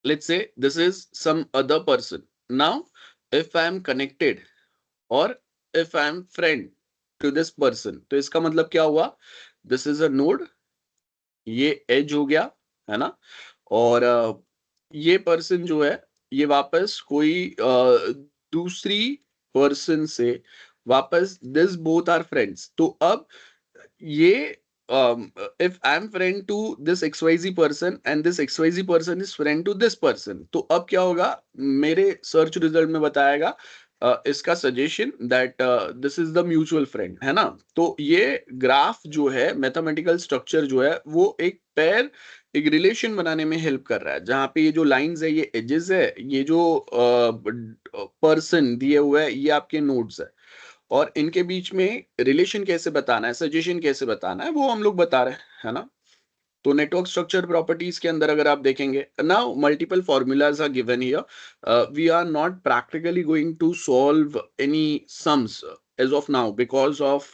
let's say this is some other person. Now if I am connected और if I am friend to this person, तो इसका मतलब क्या हुआ? This is a node, ये edge हो गया, है ना? और ये पर्सन जो है, ये वापस कोई दूसरी पर्सन से वापस दिस बोथ आर फ्रेंड्स। तो अब ये if I am friend to this XYZ person and this XYZ person is friend to this person, तो अब क्या होगा? मेरे सर्च रिजल्ट में बताएगा इसका suggestion that this is the mutual friend, है ना? तो ये ग्राफ जो है, मैथमेटिकल स्ट्रक्चर जो है, वो एक पेयर एक रिलेशन बनाने में हेल्प कर रहा है, जहाँ पे ये जो लाइंस है ये एजेस है, ये जो पर्सन दिए हुए है ये आपके नोड्स है, और इनके बीच में रिलेशन कैसे बताना है, सजेशन कैसे बताना है, वो हम लोग बता रहे हैं, है ना? तो नेटवर्क स्ट्रक्चर प्रॉपर्टीज के अंदर अगर आप देखेंगे, now multiple formulas are given here, we are not practically going to solve any sums as of now because of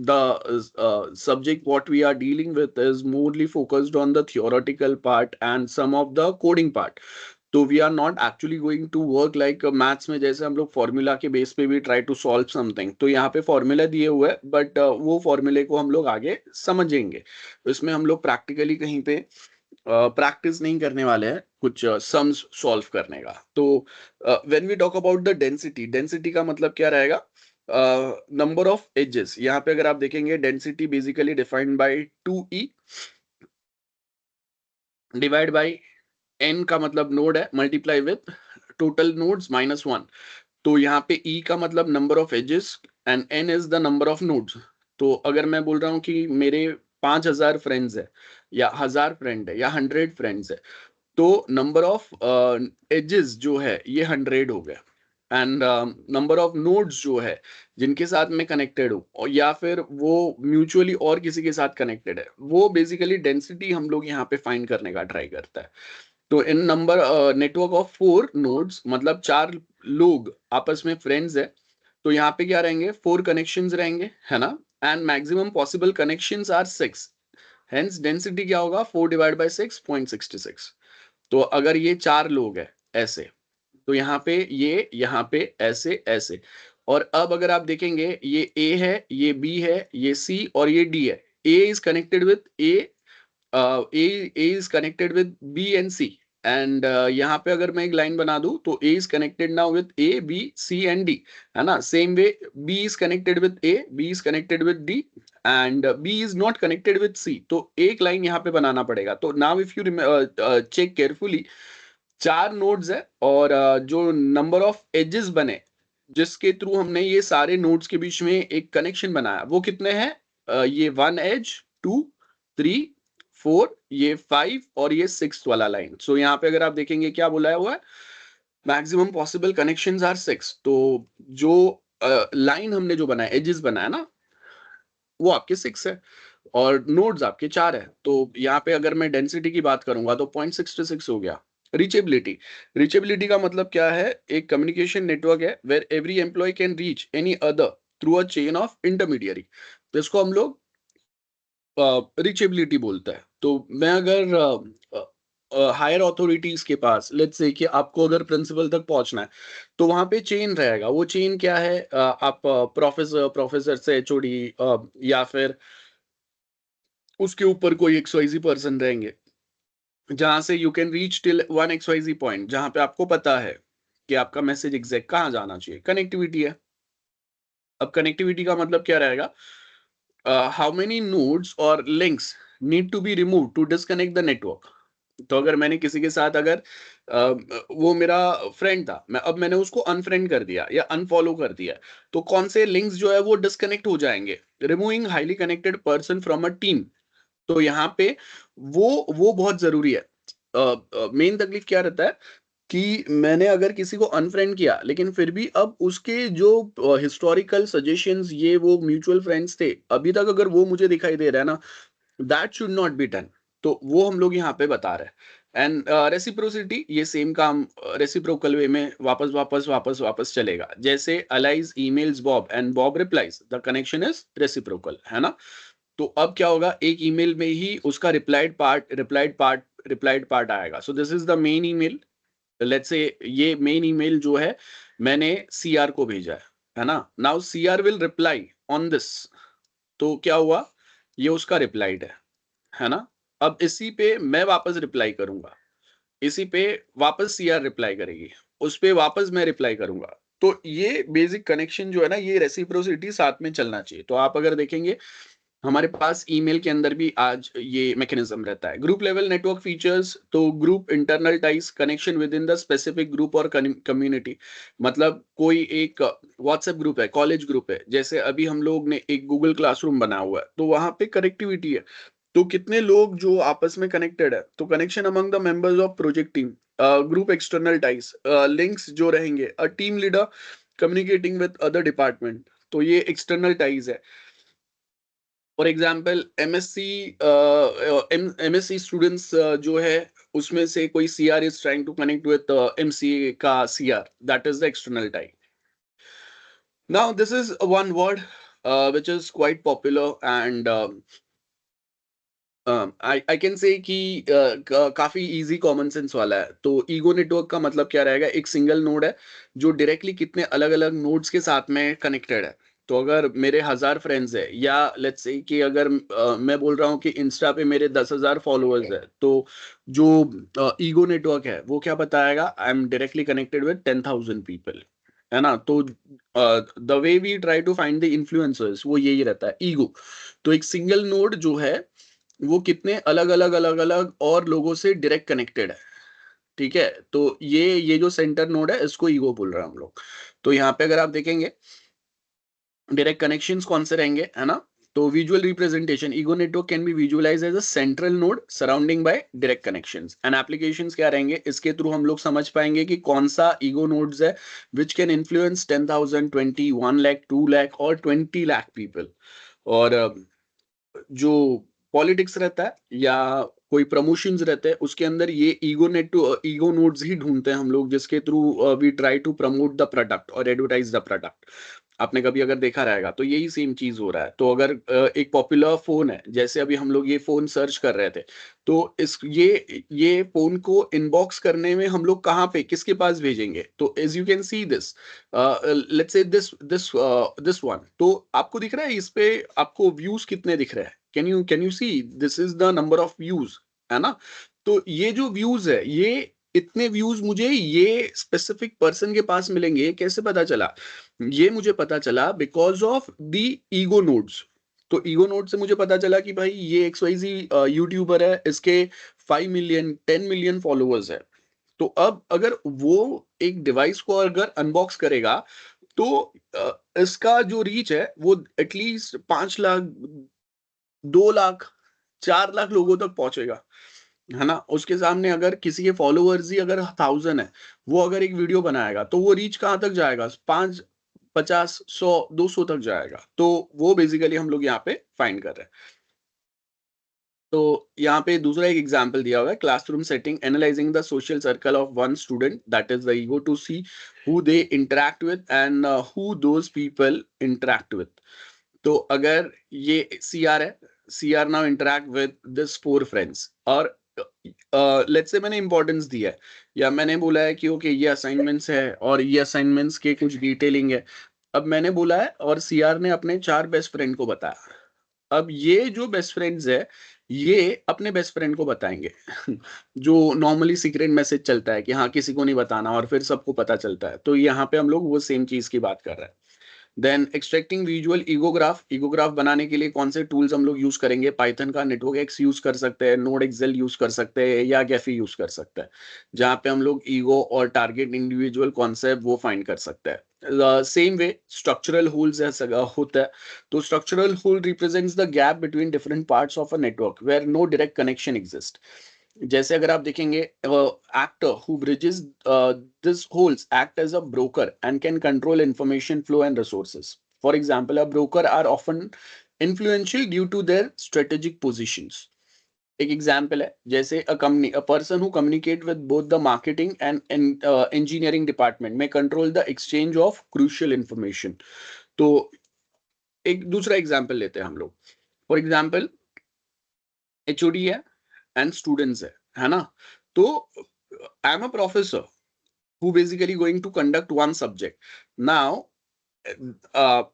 the subject what we are dealing with is morely focused on the theoretical part and some of the coding part. तो we are not actually going to work like maths में जैसे हम लोग formula के base पे भी try to solve something, तो यहाँ पे फॉर्मूला दिए हुए है बट वो फॉर्मूले को हम लोग आगे समझेंगे। तो इसमें हम लोग प्रैक्टिकली कहीं पे प्रैक्टिस नहीं करने वाले हैं कुछ सम्स सॉल्व करने का। तो when we talk about the density, density का मतलब क्या रहेगा? Number of edges. यहाँ पे अगर आप देखेंगे density basically defined by 2e divide by n का मतलब नोड है multiply with total nodes minus 1। तो यहाँ पे e का मतलब number of edges and n is the number of nodes. तो अगर मैं बोल रहा हूँ कि मेरे 5000 फ्रेंड्स है या 1000 फ्रेंड है या 100 फ्रेंड्स है, तो नंबर ऑफ एजेस जो है ये 100 हो गया एंड नंबर ऑफ नोड्स जो है जिनके साथ मैं कनेक्टेड हूँ और या फिर वो म्यूचुअली और किसी के साथ कनेक्टेड है, वो बेसिकली डेंसिटी हम लोग यहाँ पे फाइंड करने का ट्राई करता है। तो इन नंबर नेटवर्क ऑफ 4 नोड्स मतलब 4 लोग आपस में फ्रेंड्स है, तो यहाँ पे क्या रहेंगे 4 कनेक्शंस रहेंगे, है ना? And maximum possible connections are 6, hence density क्या होगा 4 डिवाइड बाय 6.66। तो अगर ये 4 लोग हैं ऐसे, तो यहाँ पे ये, यहाँ पे ऐसे, ऐसे। और अब अगर आप देखेंगे ये ए है, ये बी है, ये सी और ये डी है। A is connected with A, A is connected with B and C and यहाँ पे अगर मैं एक लाइन बना दूं तो A is connected now with A B C and D, है ना? Same way B is connected with A, B is connected with D and B is not connected with C. तो एक लाइन यहाँ पे बनाना पड़ेगा। तो now if you check carefully, 4 nodes है और जो नंबर ऑफ एजेस बने जिसके थ्रू हमने ये सारे नोड्स के बीच में एक कनेक्शन बनाया, वो कितने हैं? ये 1 एज, 2, 3, 4, ये 5 और ये 6 वाला लाइन। सो यहाँ पे अगर आप देखेंगे क्या बोला हुआ है, मैक्सिमम पॉसिबल कनेक्शंस आर 6। तो जो लाइन हमने जो बनाया, एजेस बनाया ना, वो आपके 6 है और नोड्स आपके 4 है। तो यहाँ पे अगर मैं डेंसिटी की बात करूंगा तो 0.66 हो गया। रीचेबिलिटी, रीचेबिलिटी का मतलब क्या है? एक कम्युनिकेशन नेटवर्क है where every employ can reach any other through a chain of intermediary. तो इसको हम लोग रीचेबिलिटी बोलता है। तो मैं अगर हायर अथॉरिटीज के पास लेट्स से कि आपको अगर प्रिंसिपल तक पहुंचना है, तो वहां पे चेन रहेगा। वो चेन क्या है? आप प्रोफेसर, प्रोफेसर से एचओडी या फिर उसके ऊपर कोई एक्सवाइजी पर्सन रहेंगे, जहां से you can reach till one XYZ point, जहां पे आपको पता है कि आपका मैसेज एग्जैक्ट कहाँ जाना चाहिए। कनेक्टिविटी है। अब कनेक्टिविटी का मतलब क्या रहेगा? हाउ मेनी नोड्स और links need to be remove to disconnect the network. तो अगर मैंने किसी के साथ अगर वो मेरा फ्रेंड था, मैं अब मैंने उसको अनफ्रेंड कर दिया या अनफॉलो कर दिया, तो कौन से लिंक्स जो है वो डिस्कनेक्ट हो जाएंगे? Removing highly connected person from a team. तो यहाँ पे वो बहुत जरूरी है। मेन तकलीफ क्या रहता है कि मैंने अगर किसी को अनफ्रेंड किया लेकिन फिर भी अब उसके जो हिस्टोरिकल सजेशंस, ये वो म्यूचुअल फ्रेंड्स थे अभी तक, अगर वो मुझे दिखाई दे रहा है ना, that should not be done. तो वो हम लोग यहाँ पे बता रहे हैं। एंड रेसिप्रोसिटी, ये सेम काम रेसिप्रोकल वे में वापस वापस वापस वापस चलेगा। जैसे Alice emails Bob and Bob replies, the connection is reciprocal, है ना? तो अब क्या होगा, एक ईमेल में ही उसका रिप्लाइड पार्ट आएगा। सो this is the main email. Let's say ये मेन ईमेल जो है मैंने सीआर को भेजा है ना? Now CR will reply on this. तो क्या हुआ, ये उसका रिप्लाइड है ना? अब इसी पे मैं वापस रिप्लाई करूंगा, इसी पे वापस सीआर रिप्लाई करेगी, उस पे वापस मैं रिप्लाई करूंगा। तो ये बेसिक कनेक्शन जो है ना, ये रेसिप्रोसिटी साथ में चलना चाहिए। तो आप अगर देखेंगे हमारे पास ईमेल के अंदर भी आज ये मैकेनिज्म रहता है। ग्रुप लेवल नेटवर्क फीचर्स, तो group internal ties connection with in the specific group और कम्युनिटी। मतलब कोई एक व्हाट्सएप ग्रुप है, कॉलेज ग्रुप है, जैसे अभी हम लोग ने एक गूगल क्लासरूम बना हुआ है, तो वहां पे कनेक्टिविटी है। तो कितने लोग जो आपस में कनेक्टेड है, तो connection among the members of project team. Group external ties, links जो रहेंगे, a team leader communicating with other department, तो ये एक्सटर्नल टाइज है। For example MSc, MSc students जो है, उसमें से कोई CR is trying to connect with MCA का CR, that is the external type. Now this is one word which is quite popular and I can say कि काफी easy common sense वाला है। तो ईगो नेटवर्क का मतलब क्या रहेगा, एक सिंगल नोड है जो डायरेक्टली कितने अलग अलग नोड्स के साथ में कनेक्टेड है। तो अगर मेरे 1000 फ्रेंड्स है, या लेट्स से कि अगर मैं बोल रहा हूँ कि इंस्टा पे मेरे 10,000 फॉलोअर्स है, तो जो ईगो नेटवर्क है वो क्या बताएगा, I am directly connected with 10,000 people, है ना। तो the way we try to find the influencers वो यही रहता है, ईगो। तो एक सिंगल नोड जो है वो कितने अलग-अलग और लोगों से डायरेक्ट कनेक्टेड है, ठीक है? तो ये जो सेंटर नोड है इसको ईगो बोल रहे हैं हम लोग। तो यहाँ पे अगर आप देखेंगे डायरेक्ट कनेक्शंस कौन से रहेंगे, है ना? तो visual representation, ego network can be visualised as a central node surrounding by direct connections. And applications क्या रहेंगे, इसके थ्रू हम लोग समझ पाएंगे कि कौन-सा ईगो नोड्स है which can influence 10,000, 20, 1 lakh, 2 lakh और 20 लाख पीपल। और जो पॉलिटिक्स रहता है या कोई प्रमोशंस रहते हैं उसके अंदर ये ईगो नोड्स ही ढूंढते हैं हम लोग, जिसके through we try to promote the product और एडवर्टाइज द प्रोडक्ट। आपने कभी अगर देखा रहेगा तो यही सेम चीज हो रहा है। तो अगर एक पॉपुलर फोन है, जैसे अभी हम लोग ये फोन सर्च कर रहे थे, तो इस ये फोन को इनबॉक्स करने में हम लोग कहाँ पे किसके पास भेजेंगे, तो as you can see this, let's say this one, तो आपको दिख रहा है इस पे आपको व्यूज कितने दिख रहे हैं, can you see this is the number of views, है ना। तो ये जो व्यूज है, ये इतने व्यूज मुझे ये स्पेसिफिक पर्सन के पास मिलेंगे, ये कैसे पता चला, ये मुझे पता चला because of the ego nodes. तो ईगो नोड से मुझे पता चला कि भाई ये एक्सवाईजी यूट्यूबर है, इसके 5 मिलियन 10 मिलियन फॉलोअर्स है। तो अब अगर वो एक डिवाइस को अगर अनबॉक्स करेगा, तो इसका जो रीच है वो एटलीस्ट 5 लाख, 2 लाख, 4 लाख लोगों तक पहुंचेगा, है ना। उसके सामने अगर किसी के फॉलोअर्स ही अगर 1000 है, वो अगर एक वीडियो बनाएगा तो वो रीच कहाँ तक जाएगा, 5, 50, 100, 200 तक जाएगा। तो वो बेसिकली हम लोग यहाँ पे फाइंड कर रहे हैं। तो यहाँ पे दूसरा एक एग्जांपल दिया हुआ है, classroom setting analysing the social circle of one student, that is the ego to see who they interact with and who those people interact with. तो अगर ये सीआर है, CR now interact with this 4 friends, और let's say मैंने importance दिया है या मैंने बोला है कि ओके ये असाइनमेंट्स है और ये असाइनमेंट्स के कुछ डिटेलिंग है। अब मैंने बोला है और सीआर ने अपने 4 बेस्ट फ्रेंड को बताया। अब ये जो बेस्ट फ्रेंड्स है, ये अपने बेस्ट फ्रेंड को बताएंगे जो नॉर्मली सीक्रेट मैसेज चलता है कि हाँ किसी को नहीं बताना और फिर सबको पता चलता है। तो यहाँ पे हम लोग वो सेम चीज की बात कर रहे हैं। देन एक्सट्रैक्टिंग विजुअल ईगोग्राफ, ईगोग्राफ बनाने के लिए कौन से टूल्स हम लोग यूज करेंगे, पाइथन का नेटवर्क एक्स यूज कर सकते हैं, नोड एक्सेल यूज कर सकते हैं या गैफी यूज कर सकते हैं, जहां पे हम लोग ईगो और टारगेट इंडिविजुअल कॉन्सेप्ट वो फाइंड कर सकते हैं। सेम वे स्ट्रक्चरल होल्स होता है। तो structural hole represents the gap between different parts of a network where no direct connection exist. जैसे अगर आप देखेंगे, actor who bridges this holes act as a broker and can control information flow and resources. For example, a broker are often influential due to their strategic positions. एक example है, जैसे a person who communicate with both the marketing and engineering department may control the exchange of crucial information. तो एक दूसरा example लेते हैं हम लोग। फॉर एग्जाम्पल एचओडी है एंड स्टूडेंट्स है ना। तो I am a professor who basically going to conduct one subject. Now,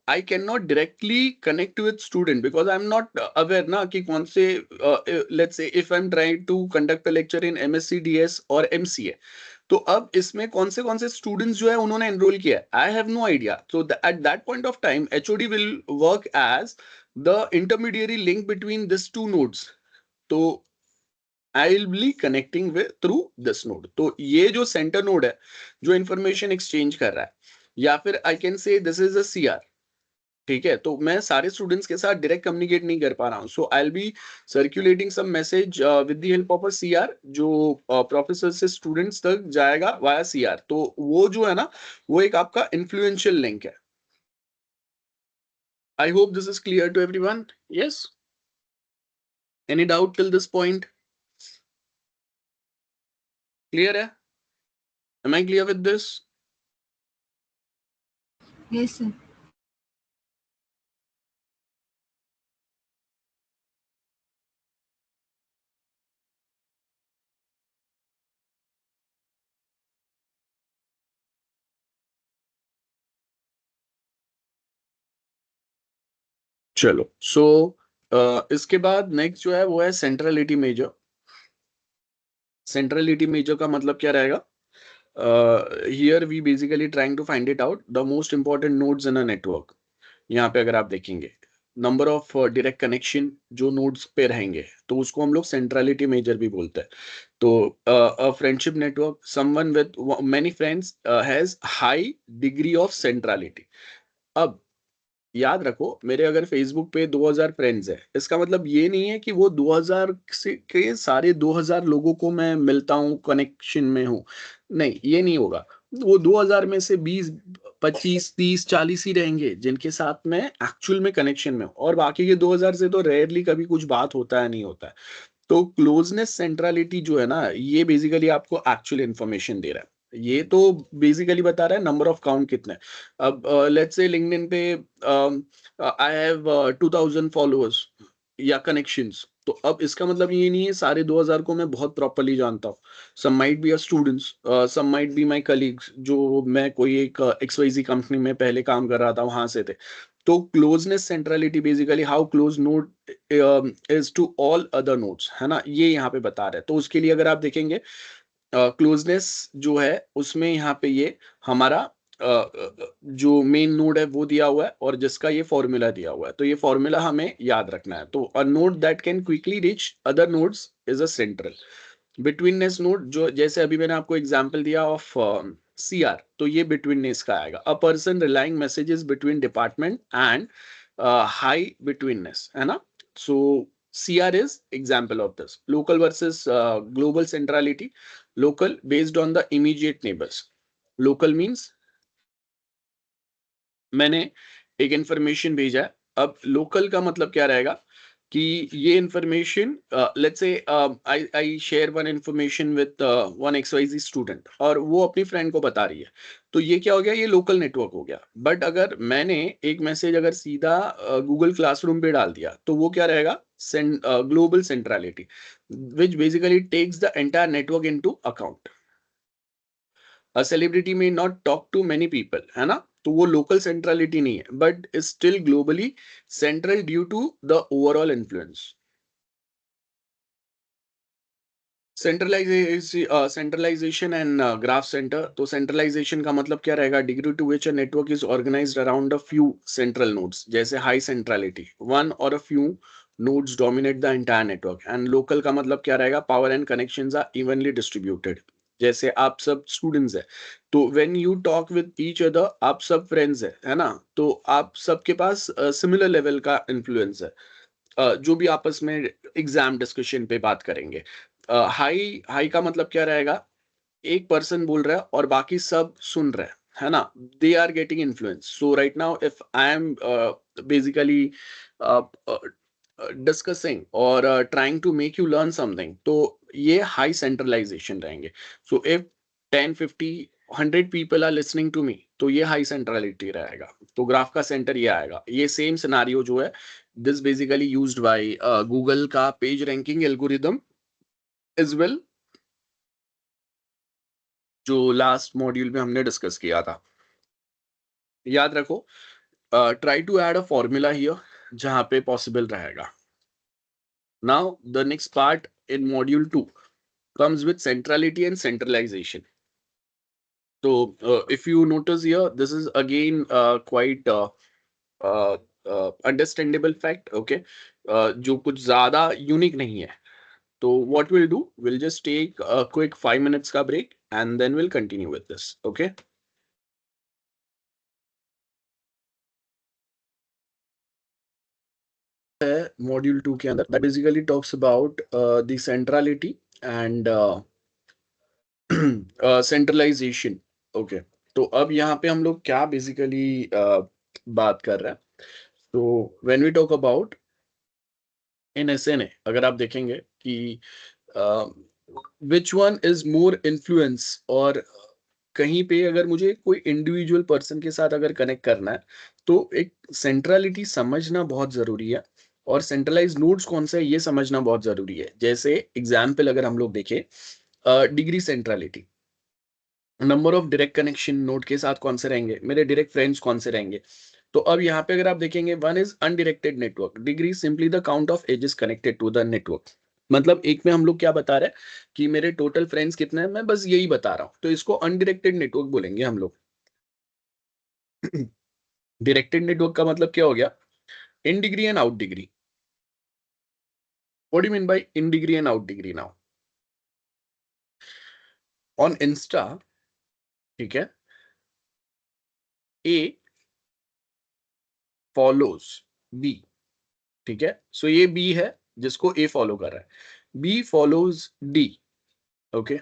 I cannot directly connect with student because I'm not aware ना कि कौन से let's say if I'm trying to conduct a lecture in MSc DS और MCA, तो अब इसमें कौन से स्टूडेंट्स जो है उन्होंने एनरोल किया है, I have no idea. So at that point of time HOD will work as the intermediary link between this two nodes. तो I will be connecting with through this node. तो ये जो centre node है जो information exchange कर रहा है, या फिर आई can say this is a CR, ठीक है। तो मैं सारे स्टूडेंट्स के साथ डायरेक्ट कम्युनिकेट नहीं कर पा रहा हूँ, so I will be circulating some message with the help of a CR जो प्रोफेसर से स्टूडेंट्स तक जाएगा वाया सीआर। तो वो जो है ना, वो एक आपका इन्फ्लुएंशियल लिंक है। I hope this is clear to everyone. Yes, any doubt till this point? Clear है? Am I clear with this? Yes, sir. चलो सो इसके बाद नेक्स्ट जो है वो है सेंट्रलिटी मेजर। सेंट्रलिटी मेजर का मतलब क्या रहेगा? Here we basically trying to find it out the most important nodes in a network. यहाँ पे अगर आप देखेंगे नंबर ऑफ डायरेक्ट कनेक्शन जो नोड्स पे रहेंगे तो उसको हम लोग सेंट्रलिटी मेजर भी बोलते हैं। तो friendship network someone with many friends has high degree of centrality. अब याद रखो मेरे अगर फेसबुक पे 2000 फ्रेंड्स है, इसका मतलब ये नहीं है कि वो 2000 से के सारे 2000 लोगों को मैं मिलता हूँ, कनेक्शन में हूँ। नहीं, ये नहीं होगा। वो 2000 में से 20, 25, 30, 40 ही रहेंगे जिनके साथ मैं एक्चुअल में कनेक्शन में हूँ, और बाकी के 2000 से तो रेयरली कभी कुछ बात होता है, नहीं होता है। तो क्लोजनेस सेंट्रलिटी जो है ना, ये बेसिकली आपको एक्चुअल इन्फॉर्मेशन दे रहा है। ये तो बेसिकली बता रहा है नंबर ऑफ काउंट कितना है। अब लेट्स से लिंक्डइन पे आई हैव 2000 फॉलोअर्स या कनेक्शंस, तो अब इसका मतलब ये नहीं है सारे 2000 को मैं बहुत प्रॉपर्ली जानता हूँ। Some might be a students, some might be my colleagues, जो मैं कोई एक एक्सवाईजी कंपनी में पहले काम कर रहा था वहां से थे। तो closeness centrality basically how close node is to all other nodes, है ना, ये यहाँ पे बता रहा है। तो उसके लिए अगर आप देखेंगे क्लोजनेस जो है उसमें यहाँ पे ये हमारा जो मेन नोड है वो दिया हुआ है और जिसका ये फॉर्मूला दिया हुआ है, तो ये फॉर्मूला हमें याद रखना है। तो a node that can quickly reach other nodes is a central. Betweenness node, जो जैसे अभी मैंने आपको एग्जांपल दिया ऑफ सीआर, तो ये बिटवीननेस का आएगा। A person relying messages between department and high betweenness, है ना। So CR is example of this. Local versus global centrality. Local based on the immediate neighbours. Local means मैंने एक information भेजा है। अब लोकल का मतलब क्या रहेगा कि ये information, let's say I I share one information with one XYZ student और वो अपनी फ्रेंड को बता रही है, तो ये क्या हो गया, ये लोकल नेटवर्क हो गया। बट अगर मैंने एक मैसेज अगर सीधा गूगल क्लासरूम पे डाल दिया तो वो क्या रहेगा, global centrality, which basically takes the entire network into account. A celebrity may not talk to many people, है ना, तो वो लोकल सेंट्रलिटी नहीं है but is still globally central due to the overall influence. Centralisation and graph centre. तो centralisation का मतलब क्या रहेगा, degree to which a network is organised around a few central nodes, जैसे हाई सेंट्रलिटी, वन और a few nodes dominate the entire network. And local का मतलब क्या रहेगा, power and connections are evenly distributed. जैसे आप सब स्टूडेंट्स है, तो when you talk with each other, आप सब फ्रेंड्स है ना, तो आप सबके पास सिमिलर लेवल का इन्फ्लुएंस है। जो भी आपस में एग्जाम डिस्कशन पे बात करेंगे। हाई हाई का मतलब क्या रहेगा, एक पर्सन बोल रहा है और बाकी सब सुन रहे हैं, है ना, they are getting influence. So right now if I am basically discussing और trying to make you learn something, तो ये हाई सेंट्रलाइजेशन रहेंगे। So if 10, 50, 100 people are listening to me, तो ये हाई सेंट्रलिटी रहेगा। तो ग्राफ का सेंटर ये आएगा। ये सेम सिनारियो जो है, this basically used by Google का page ranking algorithm as well, जो लास्ट मॉड्यूल में हमने डिस्कस किया था। याद रखो, try to add a formula here जहां पे पॉसिबल रहेगा। Now the next part in module 2 comes with centrality and centralization. So, if you notice here, this is again quite uh, understandable fact. Okay, जो कुछ ज़्यादा unique नहीं है। तो what we'll do, we'll just take a quick 5 minutes का break and then we'll continue with this. Okay. Module 2 के अंदर that basically talks about the centrality and centralisation. Okay, तो अब यहाँ पे हम लोग क्या बेसिकली बात कर रहे हैं। तो when we talk about in SNA, अगर आप देखेंगे कि which one is more influence, और कहीं पे अगर मुझे कोई इंडिविजुअल पर्सन के साथ अगर कनेक्ट करना है, तो एक सेंट्रलिटी समझना बहुत जरूरी है और सेंट्रलाइज नोड्स कौन सा है ये समझना बहुत जरूरी है। जैसे एग्जाम्पल अगर हम लोग देखें, degree centrality, number of direct connection node के साथ कौन से रहेंगे, मेरे डायरेक्ट फ्रेंड्स कौन से रहेंगे। तो अब यहाँ पे अगर आप देखेंगे, one is undirected network, degree simply the count of edges connected to the network. मतलब एक में हम लोग क्या बता रहे हैं कि मेरे टोटल फ्रेंड्स कितने हैं, मैं बस यही बता रहा हूँ, तो इसको अनडिरेक्टेड नेटवर्क बोलेंगे हम लोग। डायरेक्टेड नेटवर्क का मतलब क्या हो गया, in degree and out degree. What do mean by in degree and out degree? Now on Insta, ठीक है, ए फॉलोज बी, ठीक है, सो ये बी है जिसको ए फॉलो कर रहा है, B follows D, okay,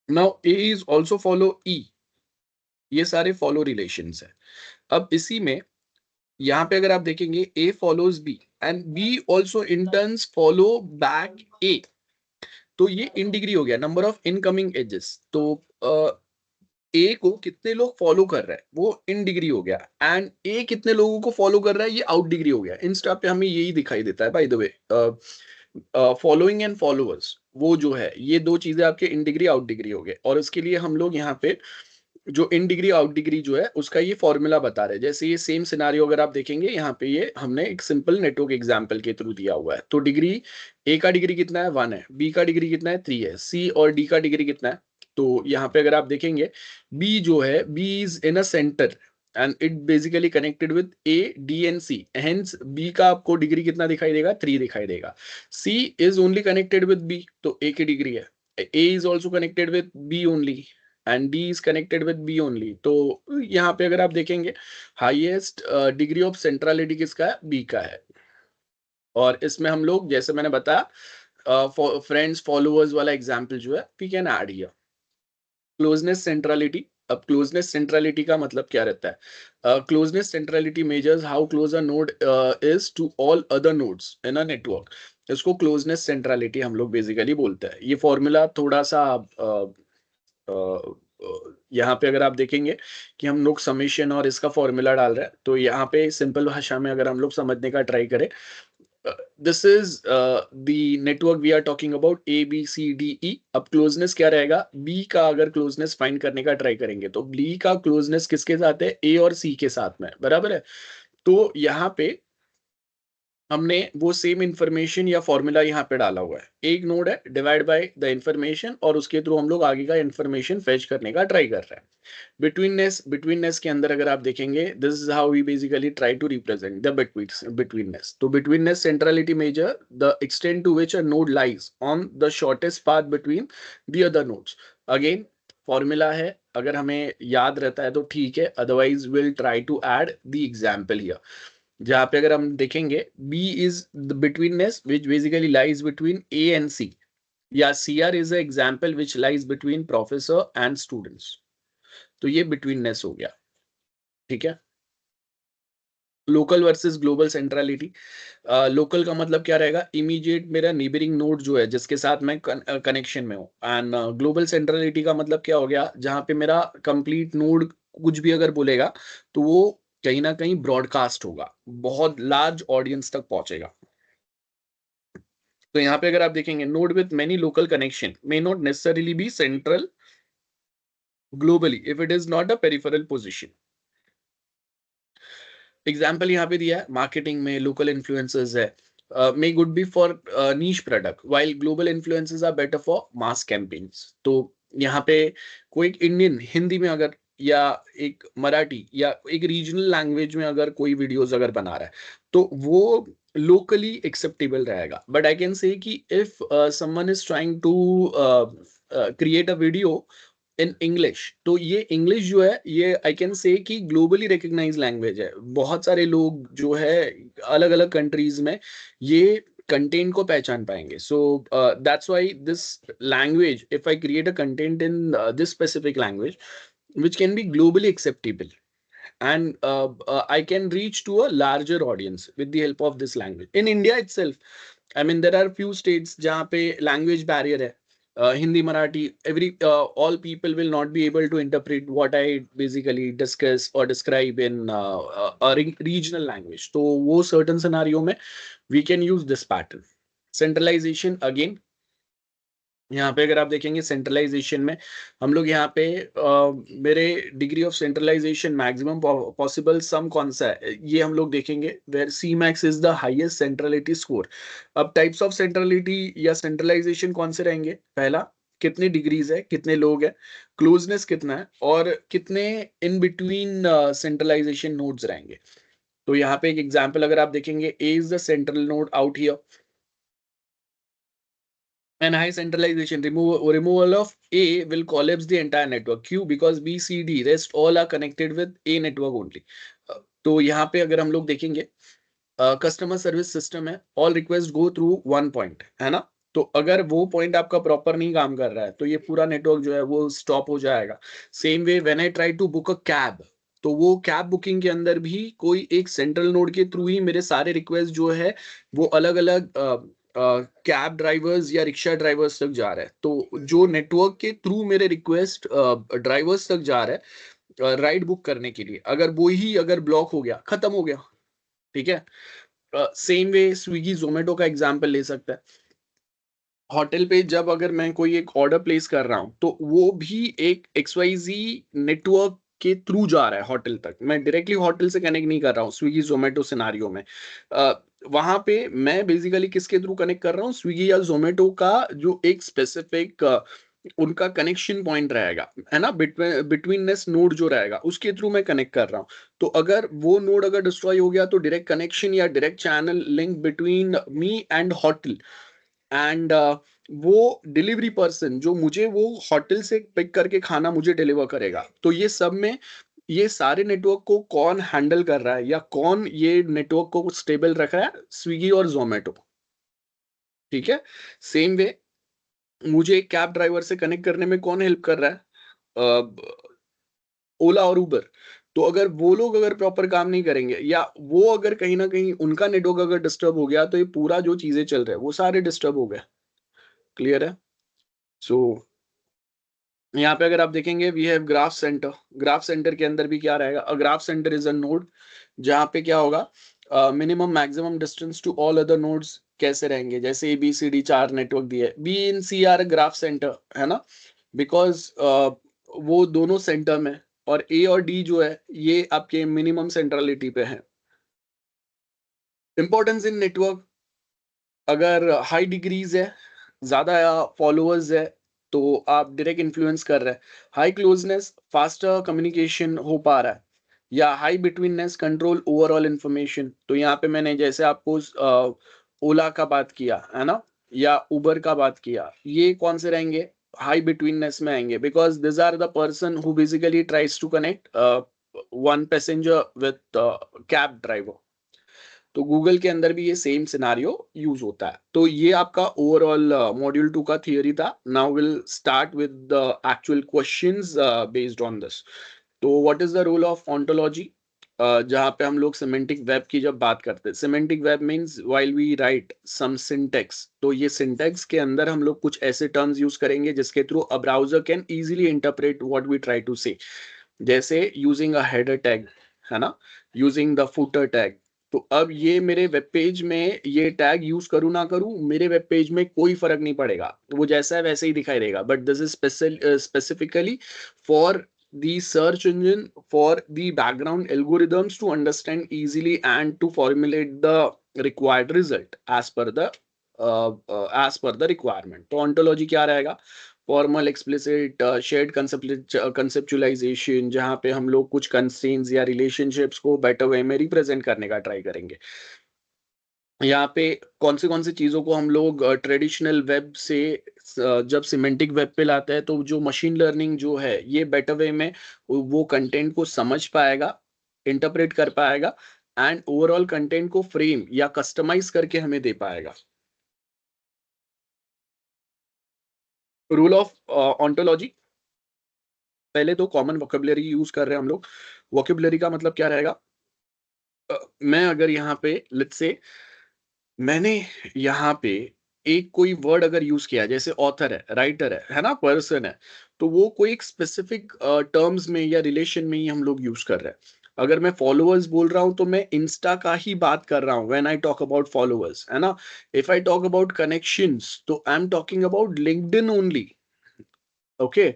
now A is also follow E, ये सारे फॉलो रिलेशंस है। अब इसी में यहाँ पे अगर आप देखेंगे, A follows B and B also in turns follow back A, तो ये इन डिग्री हो गया, नंबर ऑफ इनकमिंग एजेस। तो ए को कितने लोग फॉलो कर रहे हैं वो इन डिग्री हो गया, एंड ए कितने लोगों को फॉलो कर रहा है ये आउट डिग्री हो गया। इंस्टा पे हमें यही दिखाई देता है by the way, following and followers, वो जो है ये दो चीजें आपके इन डिग्री आउट डिग्री हो गए। और इसके लिए हम लोग यहाँ पे जो इन डिग्री आउट डिग्री जो है उसका ये फॉर्मूला बता रहे हैं। जैसे ये सेम सिनारियो अगर आप देखेंगे, यहाँ पे ये हमने एक सिंपल नेटवर्क एग्जांपल के थ्रू दिया हुआ है। तो डिग्री ए का डिग्री कितना है, 1 है, बी का डिग्री कितना है, 3 है, सी और डी का डिग्री कितना है। तो यहाँ पे अगर आप देखेंगे, बी जो है, B is in a centre and it basically connected with A D and C, hence B का आपको डिग्री कितना दिखाई देगा, 3 दिखाई देगा। C is only connected with B, तो ए की डिग्री है। A is also connected with B only and D is connected with B only. तो यहाँ पे अगर आप देखेंगे, हाईएस्ट डिग्री ऑफ सेंट्रलिटी किसका है, बी का है। और इसमें हम लोग जैसे मैंने बताया, फ्रेंड्स फॉलोअर्स वाला एग्जाम्पल जो है we can add here. Closeness centrality, अब क्लोजनेस सेंट्रलिटी का मतलब क्या रहता है, closeness centrality measures how close a node is to all other nodes in a network. इसको क्लोजनेस सेंट्रलिटी हम लोग बेसिकली बोलते हैं। ये फॉर्मूला थोड़ा सा यहाँ पे अगर आप देखेंगे कि हम लोग समेशन और इसका फॉर्मूला डाल रहे हैं, तो यहाँ पे सिंपल भाषा में अगर हम लोग समझने का ट्राई करें, this is the network we are talking about, A B C D E. अब क्लोजनेस क्या रहेगा, बी का अगर क्लोजनेस फाइंड करने का ट्राई करेंगे तो बी का क्लोजनेस किसके साथ है, ए और सी के साथ में, बराबर है। तो यहाँ पे हमने वो सेम इंफॉर्मेशन या फॉर्मूला यहाँ पे डाला हुआ है, एक नोड है, डिवाइड बाय द इंफॉर्मेशन, और उसके थ्रू हम लोग आगे का इंफॉर्मेशन फेच करने का ट्राई कर रहे हैं। बिटवीननेस के अंदर अगर आप देखेंगे, this is how we basically try to represent the betweenness. तो betweenness centrality measure the extent to which a node lies on the shortest path between the other nodes. Again formula है, अगर हमें याद रहता है तो ठीक है, otherwise will try to add the example here. जहाँ पे अगर हम देखेंगे, B is the betweenness which basically lies between A and C, या CR is an example which lies between professor and students। तो ये betweenness हो गया, ठीक है। Local versus global centrality, local का मतलब क्या रहेगा, इमीडिएट मेरा नेबरिंग नोड जो है जिसके साथ मैं कनेक्शन में हूँ। एंड ग्लोबल सेंट्रलिटी का मतलब क्या हो गया, जहाँ पे मेरा कंप्लीट नोड कुछ भी अगर बोलेगा तो वो कहीं ना कहीं ब्रॉडकास्ट होगा, बहुत लार्ज ऑडियंस तक पहुंचेगा। तो यहाँ पे अगर आप देखेंगे, node with many local connection may not necessarily be central globally if it is not a peripheral position. Example यहाँ पे दिया है, मार्केटिंग में लोकल इन्फ्लुएंसर्स है, may good be for niche product while global influencers are better for mass campaigns. तो यहाँ पे कोई एक इंडियन हिंदी में अगर, या एक मराठी या एक रीजनल लैंग्वेज में अगर कोई वीडियोस अगर बना रहा है तो वो लोकली एक्सेप्टेबल रहेगा। बट आई कैन से कि if someone is trying to create a video in English, तो ये इंग्लिश जो है ये आई कैन से कि ग्लोबली रिकग्नाइज लैंग्वेज है। बहुत सारे लोग जो है अलग अलग कंट्रीज में ये कंटेंट को पहचान पाएंगे। So that's why this language, if I create a content in this specific language which can be globally acceptable, and I can reach to a larger audience with the help of this language in India itself. I mean, there are few states जहाँ पे language barrier है, Hindi, Marathi, all people will not be able to interpret what I basically discuss or describe in a regional language. तो वो certain scenario में we can use this pattern. Centralization again, यहाँ पे अगर आप देखेंगे centralisation में हम लोग यहाँ पे मेरे degree of centralisation maximum possible sum कौन सा है ये हम लोग देखेंगे where C max is the highest centrality score. अब टाइप्स ऑफ सेंट्रलिटी या सेंट्रलाइजेशन कौन से रहेंगे? पहला, कितने डिग्रीज है, कितने लोग है, क्लोजनेस कितना है और कितने इन बिटवीन सेंट्रलाइजेशन नोड्स रहेंगे। तो यहाँ पे एक एग्जांपल अगर आप देखेंगे, A is the central node out here and high centralization removal of A will collapse the entire network. Q because B, C, D rest all are connected with A network only. तो यहाँ पे अगर हम लोग देखेंगे customer service system है, all request go through one point, है ना? तो अगर वो पॉइंट आपका प्रॉपर नहीं काम कर रहा है तो ये पूरा नेटवर्क जो है वो स्टॉप हो जाएगा। Same way when I try to book a cab, तो वो कैब बुकिंग के अंदर भी कोई एक सेंट्रल नोड के थ्रू ही मेरे सारे रिक्वेस्ट जो है वो अलग अलग कैब ड्राइवर्स या रिक्शा ड्राइवर्स तक जा रहा है। तो जो नेटवर्क के थ्रू मेरे रिक्वेस्ट ड्राइवर्स तक जा रहा है राइड बुक करने के लिए, अगर वो ही अगर ब्लॉक हो गया, खत्म हो गया। ठीक है। सेम वे स्विगी जोमेटो का एग्जांपल ले सकता है। होटल पे जब अगर मैं कोई एक ऑर्डर प्लेस कर रहा हूँ तो वो भी एक XYZ नेटवर्क के थ्रू जा रहा है होटल तक। मैं डायरेक्टली होटल से कनेक्ट नहीं कर रहा हूँ स्विगी जोमेटो सिनारियो में। वहां पे मैं बेसिकली किसके थ्रू कनेक्ट कर रहा हूँ? स्विगी या जोमेटो का जो एक स्पेसिफिक उनका कनेक्शन पॉइंट रहेगा, है ना, बिटवीननेस नोड जो रहेगा उसके थ्रू मैं कनेक्ट कर रहा हूँ। तो अगर वो नोड अगर डिस्ट्रॉय हो गया तो डायरेक्ट कनेक्शन या direct channel link between me and hotel and वो डिलीवरी पर्सन जो मुझे वो होटल से पिक करके खाना मुझे डिलीवर करेगा। तो ये सब में ये सारे नेटवर्क को कौन हैंडल कर रहा है या कौन ये नेटवर्क को स्टेबल रख रहा है? स्विगी और जोमेटो। ठीक है। सेम वे मुझे एक कैब ड्राइवर से कनेक्ट करने में कौन हेल्प कर रहा है? ओला और उबर। तो अगर वो लोग अगर प्रॉपर काम नहीं करेंगे या वो अगर कहीं ना कहीं उनका नेटवर्क अगर डिस्टर्ब हो गया तो ये पूरा जो चीजें चल रहे हैं वो सारे डिस्टर्ब हो गए। क्लियर है? सो यहाँ पे अगर आप देखेंगे we have graph centre. Graph centre के अंदर भी क्या रहेगा? A graph centre is a node जहाँ पे क्या होगा, minimum maximum distance to all other nodes कैसे रहेंगे? जैसे ABCD चार नेटवर्क दिए, B and C are graph centre, है ना? बिकॉज वो दोनों सेंटर में, और ए और डी जो है ये आपके मिनिमम सेंट्रलिटी पे है। इंपॉर्टेंस इन नेटवर्क, अगर हाई डिग्रीज है, ज़्यादा फॉलोअर्स है, तो आप डायरेक्ट इन्फ्लुएंस कर रहे हैं। हाई क्लोजनेस, फास्टर कम्युनिकेशन हो पा रहा है, या high betweenness, control overall information. तो यहाँ पे मैंने जैसे आपको ओला का बात किया, है ना, या उबर का बात किया, ये कौन से रहेंगे? हाई बिटवीननेस में आएंगे because this are the person who basically tries to connect one passenger with cab driver. तो गूगल के अंदर भी ये सेम सिनारियो यूज होता है। तो ये आपका ओवरऑल मॉड्यूल 2 का थियरी था। Now will start with the actual questions based on this. तो what is the role of ontology? जहाँ पे हम लोग सिमेंटिक वेब की जब बात करते हैं, semantic web means while we write some syntax, तो ये सिंटेक्स के अंदर हम लोग कुछ ऐसे टर्म्स यूज करेंगे जिसके थ्रू a browser can easily interpret what we try to say. जैसे यूजिंग अ हेडर टैग, है ना, यूजिंग द फुटर टैग। तो अब ये मेरे वेब पेज में ये टैग यूज करूँ ना करूँ, मेरे वेब पेज में कोई फर्क नहीं पड़ेगा, वो जैसा है वैसे ही दिखाई देगा। But this is specifically for the search engine, for the background algorithms to understand easily and to formulate the required result as per the requirement। तो ontology क्या रहेगा? फॉर्मल, एक्सप्लिसिट, शेयर्ड कंसेप्चुलाइजेशन, जहाँ पे हम लोग कुछ कंस्ट्रेंट्स या relationships को बेटर वे में रिप्रेजेंट करने का ट्राई करेंगे। यहाँ पे कौन सी चीजों को हम लोग ट्रेडिशनल वेब से जब सिमेंटिक वेब पे लाते हैं तो जो मशीन लर्निंग जो है ये बेटर वे में वो कंटेंट को समझ पाएगा, इंटरप्रेट कर पाएगा एंड ओवरऑल कंटेंट को फ्रेम या कस्टमाइज करके हमें दे पाएगा। रूल ऑफ ऑन्टोलॉजी, पहले तो कॉमन वोकेबलरी यूज कर रहे हैं हम लोग। वोकेबलरी का मतलब क्या रहेगा? मैं अगर यहाँ पे लेट्स से मैंने यहाँ पे एक कोई वर्ड अगर यूज किया, जैसे ऑथर है, राइटर है ना, पर्सन है, तो वो कोई एक स्पेसिफिक टर्म्स में या रिलेशन में ही हम लोग यूज कर रहे हैं। अगर मैं फॉलोअर्स बोल रहा हूँ तो मैं इंस्टा का ही बात कर रहा हूँ when I talk about followers, है ना? If I talk about connections तो I am talking about LinkedIn only. Okay,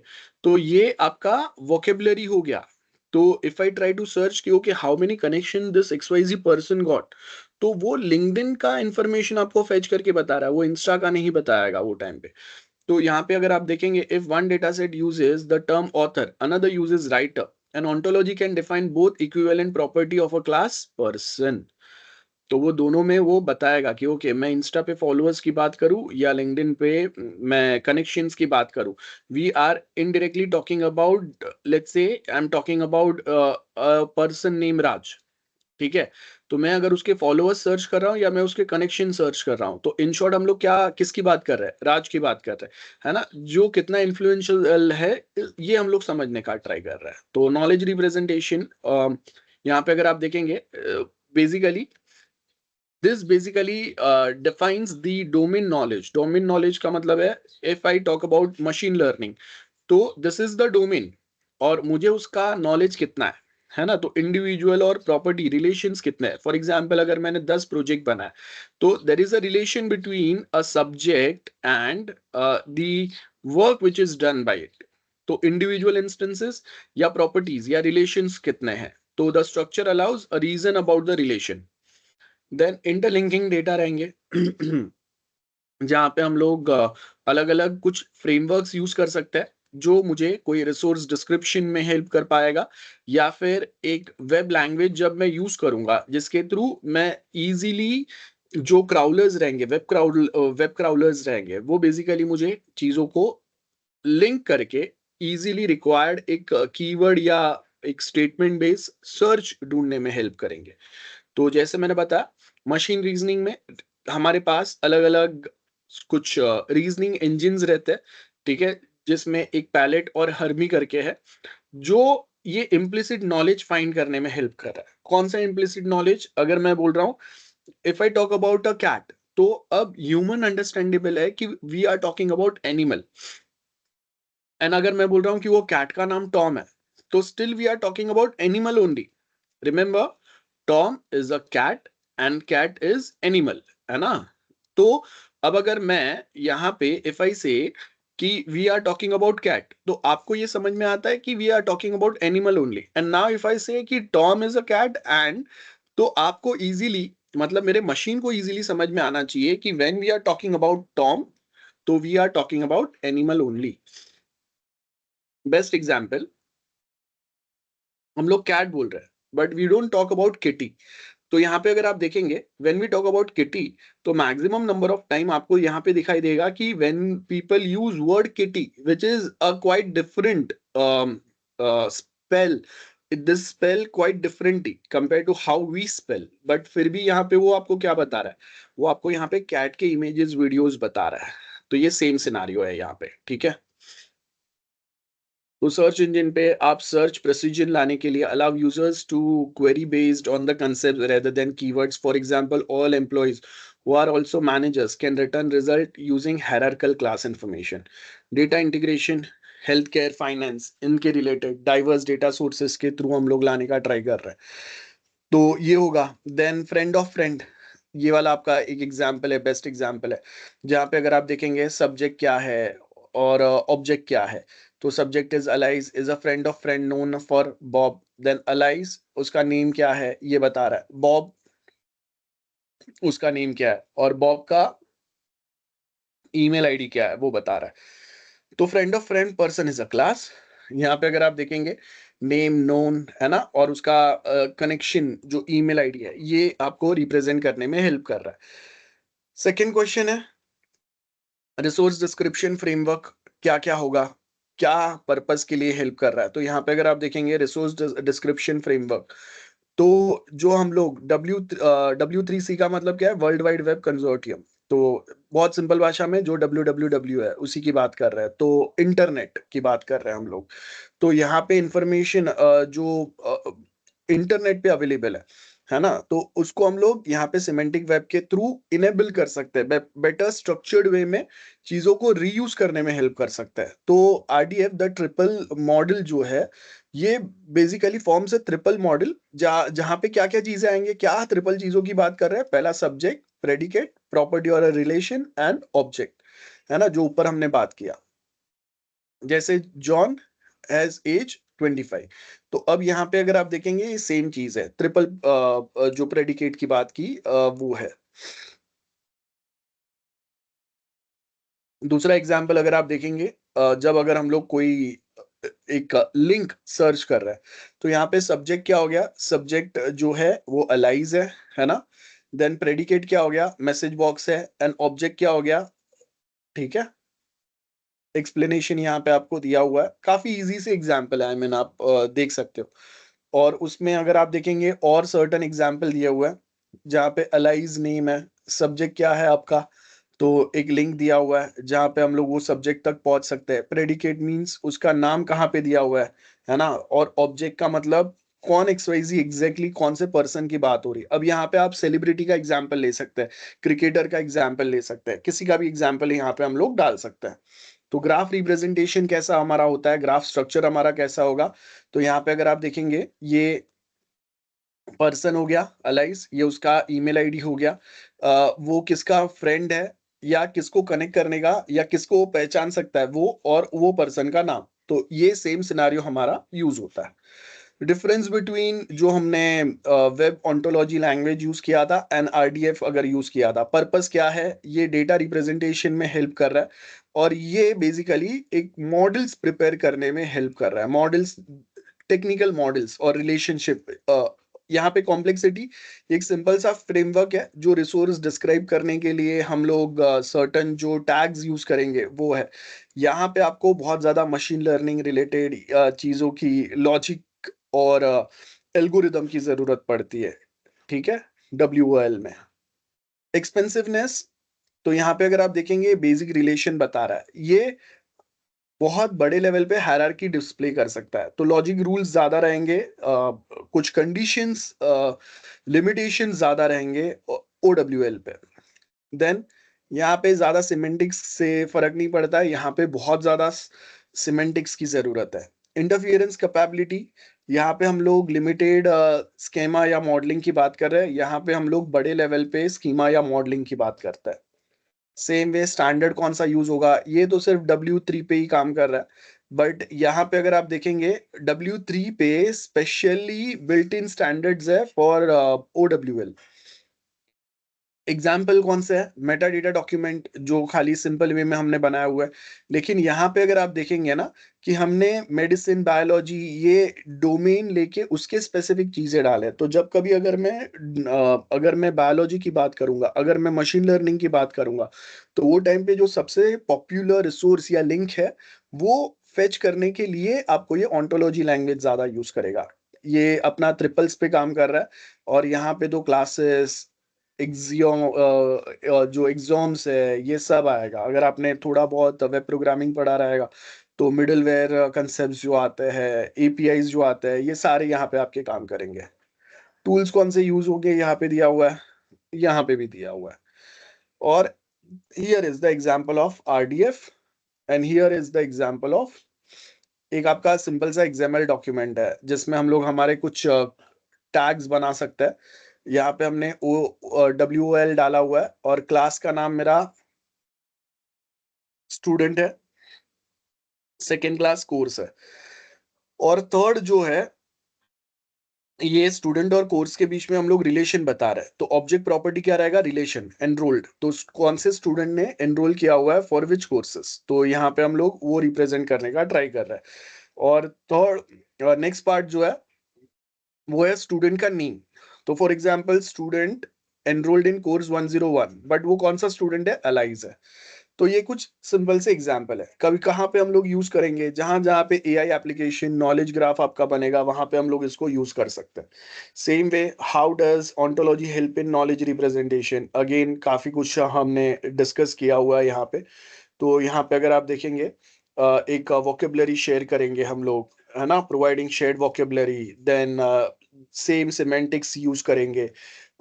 तो ये आपका वोकेबुलरी हो गया। तो if I try to search कि okay how many connection this XYZ person got, तो वो लिंक्डइन का इंफॉर्मेशन आपको फेच करके बता रहा है, वो इंस्टा का नहीं बताएगा वो टाइम पे। तो यहाँ पे अगर आप देखेंगे, if one data set uses the term author, another uses writer, an ontology can define both equivalent property of a class person. तो वो दोनों में वो बताएगा कि ओके मैं इंस्टा पे फॉलोअर्स की बात करूं या लिंक्डइन पे मैं कनेक्शंस की बात करूं, we are indirectly talking about, let's say I am talking about a person name Raj. ठीक है, तो मैं अगर उसके फॉलोअर्स सर्च कर रहा हूँ या मैं उसके कनेक्शन सर्च कर रहा हूँ, तो इन शॉर्ट हम लोग क्या किसकी बात कर रहे हैं, राज की बात कर रहे हैं, है ना? जो कितना इन्फ्लुएंशियल है, ये हम लोग समझने का ट्राई कर रहे हैं। तो नॉलेज रिप्रेजेंटेशन यहाँ पे अगर आप देखेंगे, basically this basically defines the domain knowledge. Domain knowledge का मतलब है, if I talk about machine learning, तो this is the domain और मुझे उसका नॉलेज कितना है ना? तो इंडिविजुअल और प्रॉपर्टी रिलेशंस कितने हैं। फॉर एग्जांपल अगर मैंने 10 प्रोजेक्ट बनाया, तो there is a relation between a subject and the work which is done by it. तो इंडिविजुअल इंस्टेंसेस या प्रॉपर्टीज या रिलेशंस कितने हैं, तो the structure allows a reason about the relation. Then interlinking data रहेंगे जहाँ पे हम लोग अलग-अलग कुछ फ्रेमवर्क्स यूज कर सकते हैं, जो मुझे कोई रिसोर्स डिस्क्रिप्शन में हेल्प कर पाएगा, या फिर एक वेब लैंग्वेज जब मैं यूज करूंगा जिसके थ्रू मैं इजीली, जो क्राउलर्स रहेंगे, वेब क्राउलर्स रहेंगे, वो बेसिकली मुझे चीजों को लिंक करके इजीली रिक्वायर्ड एक कीवर्ड या एक स्टेटमेंट बेस्ड सर्च ढूंढने में हेल्प करेंगे। तो जैसे मैंने बताया, मशीन रीजनिंग में हमारे पास अलग-अलग कुछ रीजनिंग इंजिन्स रहते हैं, ठीक है? जिसमें एक पैलेट और हर्मी करके है, जो ये इम्प्लिसिट नॉलेज फाइंड करने में हेल्प कर रहा है। कौन सा इम्प्लिसिट नॉलेज? अगर मैं बोल रहा हूँ, if I talk about a cat, तो अब ह्यूमन अंडरस्टैंडेबल है कि we are talking about animal, and अगर मैं बोल रहा हूँ कि वो कैट का नाम टॉम है, तो still we are talking about animal only. Remember, Tom is a cat and cat is animal, है ना? तो अब अगर मैं यहाँ पे इफ आई से कि we are talking about cat, तो आपको ये समझ में आता है कि we are talking about animal only. And now if I say कि Tom is a cat and, तो आपको इजीली, मतलब मेरे मशीन को इजीली समझ में आना चाहिए कि when we are talking about Tom, तो we are talking about animal only. Best example, हम लोग कैट बोल रहे हैं but we don't talk about kitty. तो यहाँ पे अगर आप देखेंगे, when we talk about kitty, तो मैक्सिमम नंबर ऑफ टाइम आपको यहाँ पे दिखाई देगा कि when people use word kitty which is a quite different spell, this spell quite differently compare to how we spell, but फिर भी यहाँ पे वो आपको क्या बता रहा है, वो आपको यहाँ पे कैट के इमेजेस वीडियोस बता रहा है। तो ये सेम सिनारियो है यहाँ पे, ठीक है? तो सर्च इंजन पे आप सर्च प्रेसिजन लाने के लिए allow users to query based on the concept rather than keywords. For example, all employees who are also managers can return result using hierarchical class information. Data integration, health care, finance, इनके related diverse data sources के through हम लोग लाने का try कर रहे हैं। तो ये होगा। देन फ्रेंड ऑफ फ्रेंड, ये वाला आपका एक एग्जाम्पल है, बेस्ट एग्जाम्पल है, जहाँ पे अगर आप देखेंगे सब्जेक्ट क्या है और ऑब्जेक्ट क्या है। तो subject is Alice is a friend of friend known for Bob, then Alice उसका नेम क्या है ये बता रहा है, बॉब उसका नेम क्या है, और बॉब का ईमेल आईडी क्या है वो बता रहा है। तो friend of friend person is a class. यहाँ पे अगर आप देखेंगे, नेम नोन है ना, और उसका कनेक्शन जो ईमेल आईडी है, ये आपको रिप्रेजेंट करने में हेल्प कर रहा है। सेकेंड क्वेश्चन है, रिसोर्स डिस्क्रिप्शन फ्रेमवर्क क्या क्या होगा, क्या पर्पस के लिए हेल्प कर रहा है। तो यहाँ पे अगर आप देखेंगे रिसोर्स डिस्क्रिप्शन फ्रेमवर्क, तो जो हम लोग W3C का मतलब क्या है, वर्ल्ड वाइड वेब कंसोर्टियम। तो बहुत सिंपल भाषा में जो WWW है उसी की बात कर रहे हैं, तो इंटरनेट की बात कर रहे हैं हम लोग। तो यहाँ पे इंफॉर्मेशन जो इंटरनेट पे अवेलेबल है ना? तो उसको हम लोग यहाँ पे सिमेंटिक वेब के थ्रू इनेबल कर सकते हैं, बेटर स्ट्रक्चर्ड वे में चीजों को रीयूज करने में हेल्प कर सकता है। तो आरडीएफ द ट्रिपल मॉडल जो है, ये बेसिकली फॉर्म से ट्रिपल मॉडल, जहाँ पे क्या क्या चीजें आएंगे, क्या ट्रिपल चीजों की बात कर रहे हैं? पहला सब्जेक्ट, प्रेडिकेट, प्रॉपर्टी और रिलेशन एंड ऑब्जेक्ट, है ना, जो ऊपर हमने बात किया। जैसे जॉन हैज एज 25, तो अब यहाँ पे अगर आप देखेंगे ये सेम चीज है, ट्रिपल जो प्रेडिकेट की बात की वो है। दूसरा एग्जाम्पल अगर आप देखेंगे, जब अगर हम लोग कोई एक लिंक सर्च कर रहे हैं, तो यहाँ पे सब्जेक्ट क्या हो गया? सब्जेक्ट जो है वो अलाइज है ना? देन प्रेडिकेट क्या हो गया? मैसेज बॉक्स है। एंड ऑब्जेक्ट क्या हो गया? ठीक है, एक्सप्लेनेशन यहाँ पे आपको दिया हुआ है, काफी इजी से एग्जाम्पल है, आई मीन आप देख सकते हो। और उसमें अगर आप देखेंगे और सर्टेन एग्जाम्पल दिया हुआ है, जहाँ पे अलाइज नेम है, सब्जेक्ट क्या है आपका, तो एक लिंक दिया हुआ है जहाँ पे हम लोग वो सब्जेक्ट तक पहुंच सकते हैं। प्रेडिकेट मींस उसका नाम कहाँ पे दिया हुआ है ना? और ऑब्जेक्ट का मतलब कौन एक्सवाइजी एग्जैक्टली कौन से पर्सन की बात हो रही है। अब यहाँ पे आप सेलिब्रिटी का एग्जाम्पल ले सकते हैं, क्रिकेटर का एग्जाम्पल ले सकते हैं, किसी का भी एग्जाम्पल यहाँ पे हम लोग डाल सकते हैं। तो ग्राफ रिप्रेजेंटेशन कैसा हमारा होता है, ग्राफ स्ट्रक्चर हमारा कैसा होगा? तो यहाँ पे अगर आप देखेंगे, ये पर्सन हो गया अलाइस, ये उसका ईमेल आईडी हो गया, वो किसका फ्रेंड है, या किसको कनेक्ट करने का, या किसको वो पहचान सकता है, वो और वो पर्सन का नाम। तो ये सेम सिनारियो हमारा यूज होता है। डिफरेंस बिटवीन जो हमने वेब ऑन्टोलॉजी लैंग्वेज यूज किया था एंड आरडीएफ अगर यूज किया था, पर्पस क्या है? ये डेटा रिप्रेजेंटेशन में हेल्प कर रहा है, और ये बेसिकली एक मॉडल्स प्रिपेयर करने में हेल्प कर रहा है। मॉडल्स, टेक्निकल मॉडल्स और रिलेशनशिप, यहाँ पे कॉम्प्लेक्सिटी एक सिंपल सा फ्रेमवर्क है, जो रिसोर्स डिस्क्राइब करने के लिए हम लोग सर्टन जो टैग्स यूज करेंगे वो है। यहाँ पे आपको बहुत ज्यादा मशीन लर्निंग रिलेटेड चीजों की लॉजिक और एल्गोरिदम की जरूरत पड़ती है, ठीक है, डब्ल्यूओएल में। एक्सपेंसिवनेस, तो यहाँ पे अगर आप देखेंगे बेसिक रिलेशन बता रहा है, ये बहुत बड़े लेवल पे हायरार्की डिस्प्ले कर सकता है। तो लॉजिक रूल्स ज्यादा रहेंगे, कुछ कंडीशंस, लिमिटेशन ज्यादा रहेंगे ओडब्ल्यूएल पे। देन यहाँ पे ज्यादा सिमेंटिक्स से फर्क नहीं पड़ता है, यहाँ पे बहुत ज्यादा सिमेंटिक्स की जरूरत है। इंटरफियरेंस कैपेबिलिटी, यहाँ पे हम लोग लिमिटेड स्कीमा या मॉडलिंग की बात कर रहे हैं, यहाँ पे हम लोग बड़े लेवल पे स्कीमा या मॉडलिंग की बात करते हैं। सेम वे स्टैंडर्ड कौन सा यूज होगा, ये तो सिर्फ W3 पे ही काम कर रहा है, बट यहाँ पे अगर आप देखेंगे W3 पे स्पेशली बिल्ट इन स्टैंडर्ड्स है फॉर OWL। एग्जाम्पल कौन सा है? मेटा डेटा डॉक्यूमेंट, जो खाली सिंपल वे में हमने बनाया हुआ है। लेकिन यहाँ पे अगर आप देखेंगे ना, कि हमने मेडिसिन, बायोलॉजी, ये डोमेन लेके उसके स्पेसिफिक चीजें डाले, तो जब कभी अगर मैं बायोलॉजी की बात करूंगा, अगर मैं मशीन लर्निंग की बात करूंगा, तो वो टाइम पे जो सबसे पॉपुलर रिसोर्स या लिंक है, वो फेच करने के लिए आपको ये ऑन्टोलॉजी लैंग्वेज ज्यादा यूज करेगा। ये अपना ट्रिपल्स पे काम कर रहा है, और यहाँ पे दो क्लासेस, एग्जियोम, जो एग्जॉम्स है, ये सब आएगा। अगर आपने थोड़ा बहुत वेब प्रोग्रामिंग पढ़ा रहेगा, तो मिडलवेयर कंसेप्ट जो आते हैं, एपीआईज जो आते हैं, ये सारे यहाँ पे आपके काम करेंगे। टूल्स कौन से यूज होंगे, यहाँ पे दिया हुआ है, यहाँ पे भी दिया हुआ है। और here is the example of RDF, and here is the example of एक आपका सिंपल सा एक्सएमएल डॉक्यूमेंट है, जिसमें हम लोग हमारे कुछ टैग्स बना सकते हैं। यहाँ पे हमने ओ WOL डाला हुआ है, और क्लास का नाम मेरा स्टूडेंट है, सेकेंड क्लास कोर्स है। और थर्ड जो है, ये स्टूडेंट और कोर्स के बीच में हम लोग रिलेशन बता रहे हैं, तो ऑब्जेक्ट प्रॉपर्टी क्या रहेगा? रिलेशन, एनरोल्ड, तो कौन से स्टूडेंट ने एनरोल किया हुआ है, फॉर विच कोर्सेस, तो यहाँ पे हम लोग वो रिप्रेजेंट करने का ट्राई कर रहे हैं। और थर्ड नेक्स्ट पार्ट जो है, वो है स्टूडेंट का नेम। तो for example student enrolled in course 101, but वो कौन सा स्टूडेंट है? अलाइज है। तो ये कुछ सिंपल से एग्जांपल है। कभी कहाँ पे हम लोग यूज करेंगे? जहां जहां पे एआई एप्लीकेशन, नॉलेज ग्राफ आपका बनेगा, वहां पे हम लोग इसको यूज कर सकते हैं। Same way, how does ontology help in knowledge representation? Again काफी कुछ हमने डिस्कस किया हुआ है यहाँ पे। तो यहाँ पे अगर आप देखेंगे, एक वोकेबलरी शेयर करेंगे हम लोग, है ना, providing shared vocabulary. Then same semantics use करेंगे,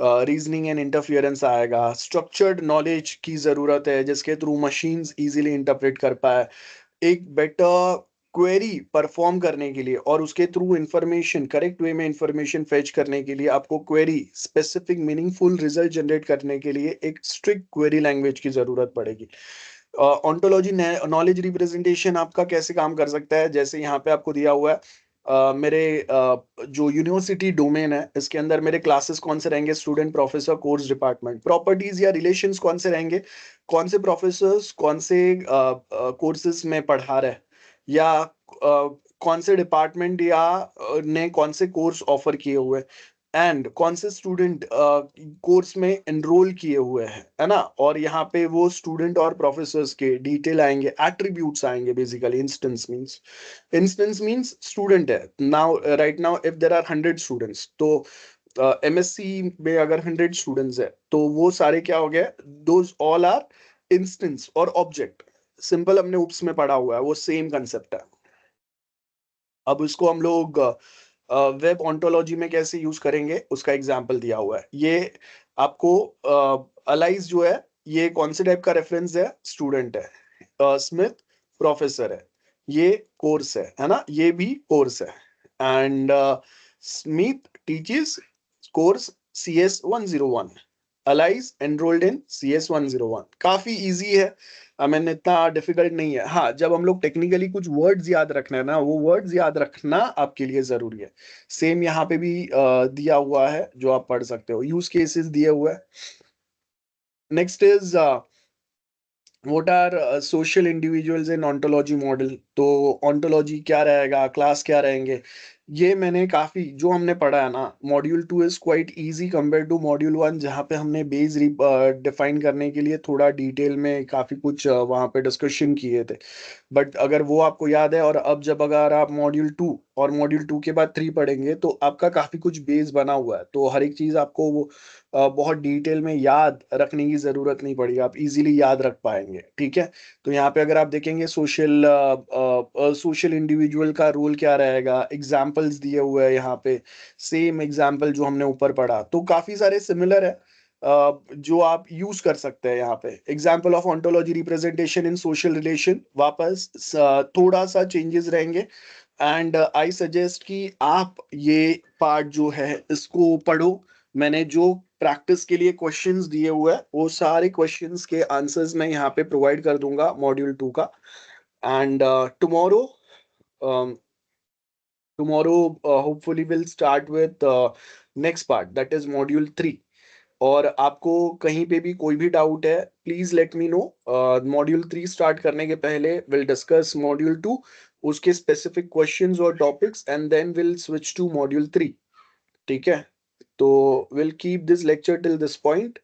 रीजनिंग एंड इंटरफियरेंस आएगा, स्ट्रक्चर्ड नॉलेज की जरूरत है जिसके थ्रू मशीन्स इजीली इंटरप्रेट कर पाए, एक बेटर क्वेरी परफॉर्म करने के लिए और उसके थ्रू इंफॉर्मेशन करेक्ट वे में इंफॉर्मेशन फेच करने के लिए आपको query specific meaningful result generate करने के लिए एक स्ट्रिक्ट क्वेरी लैंग्वेज की जरूरत पड़ेगी। ऑन्टोलॉजी नॉलेज रिप्रेजेंटेशन आपका कैसे काम कर सकता है, जैसे यहाँ पे आपको दिया हुआ है मेरे जो यूनिवर्सिटी डोमेन है इसके अंदर मेरे क्लासेस कौन से रहेंगे, student, professor, course, department, properties या रिलेशंस कौन से रहेंगे, कौन से प्रोफेसर्स कौन से कोर्सेज में पढ़ा रहे या कौन से डिपार्टमेंट या ने कौन से कोर्स ऑफर किए हुए एंड कौन से स्टूडेंट कोर्स में एनरोल किए हुए हैं, है ना। और यहाँ पे वो स्टूडेंट और प्रोफेसर्स के डिटेल आएंगे, एट्रीब्यूट्स आएंगे, बेसिकली इंस्टेंस मींस स्टूडेंट है। Now right now if there are 100 students, तो एमएससी में अगर 100 स्टूडेंट्स है तो वो सारे क्या हो गए, दोज ऑल आर इंस्टेंस और ऑब्जेक्ट। सिंपल हमने उप्स में पढ़ा हुआ है, वो सेम कंसेप्ट है। अब इसको हम लोग वेब ऑन्टोलॉजी में कैसे यूज करेंगे उसका एग्जाम्पल दिया हुआ है। ये आपको अलाइज जो है ये कौन से टाइप का रेफरेंस है, स्टूडेंट है, स्मिथ प्रोफेसर है, ये कोर्स है ना, ये भी कोर्स है। And Smith teaches course CS101, Alice enrolled in CS101। काफी इजी है, मैंने इतना डिफिकल्ट नहीं है। हाँ, जब हम लोग टेक्निकली कुछ वर्ड्स याद रखना है ना, वो वर्ड्स याद रखना आपके लिए जरूरी है। सेम यहाँ पे भी दिया हुआ है जो आप पढ़ सकते हो, यूज केसेस दिए हुए हैं। Next is what are social individuals in ontology model. तो ऑन्टोलॉजी क्या रहेगा, क्लास क्या रहेंगे, ये मैंने काफी जो हमने पढ़ा है ना, module 2 is quite easy compare to module 1 जहाँ पे हमने बेस डिफाइन करने के लिए थोड़ा डिटेल में काफी कुछ वहाँ पे डिस्कशन किए थे। बट अगर वो आपको याद है, और अब जब अगर आप मॉड्यूल 2 और मॉड्यूल 2 के बाद 3 पढ़ेंगे तो आपका काफी कुछ बेस बना हुआ है, तो हर एक चीज आपको वो बहुत डिटेल में याद रखने की जरूरत नहीं पड़ेगी, आप इजीली याद रख पाएंगे। ठीक है, तो यहाँ पे अगर आप देखेंगे सोशल इंडिविजुअल का रोल क्या रहेगा, एग्जाम्पल्स दिए हुए हैं यहाँ पे, सेम एग्जाम्पल जो हमने ऊपर पढ़ा, तो काफी सारे सिमिलर है जो आप यूज कर सकते हैं। यहाँ पे example of ontology representation in social relation, वापस थोड़ा सा चेंजेस रहेंगे। एंड आई सजेस्ट कि आप ये पार्ट जो है इसको पढ़ो। मैंने जो प्रैक्टिस के लिए क्वेश्चंस दिए हुए हैं वो सारे क्वेश्चंस के आंसर्स मैं यहाँ पे प्रोवाइड कर दूंगा मॉड्यूल 2 का। And tomorrow tomorrow hopefully will start with next part, that is module 3। और आपको कहीं पे भी कोई भी डाउट है please let me know. Module 3 start करने के पहले विल डिस्कस मॉड्यूल 2, उसके स्पेसिफिक क्वेश्चंस और topics, and then will switch to module 3। ठीक है, तो will keep this lecture till this point.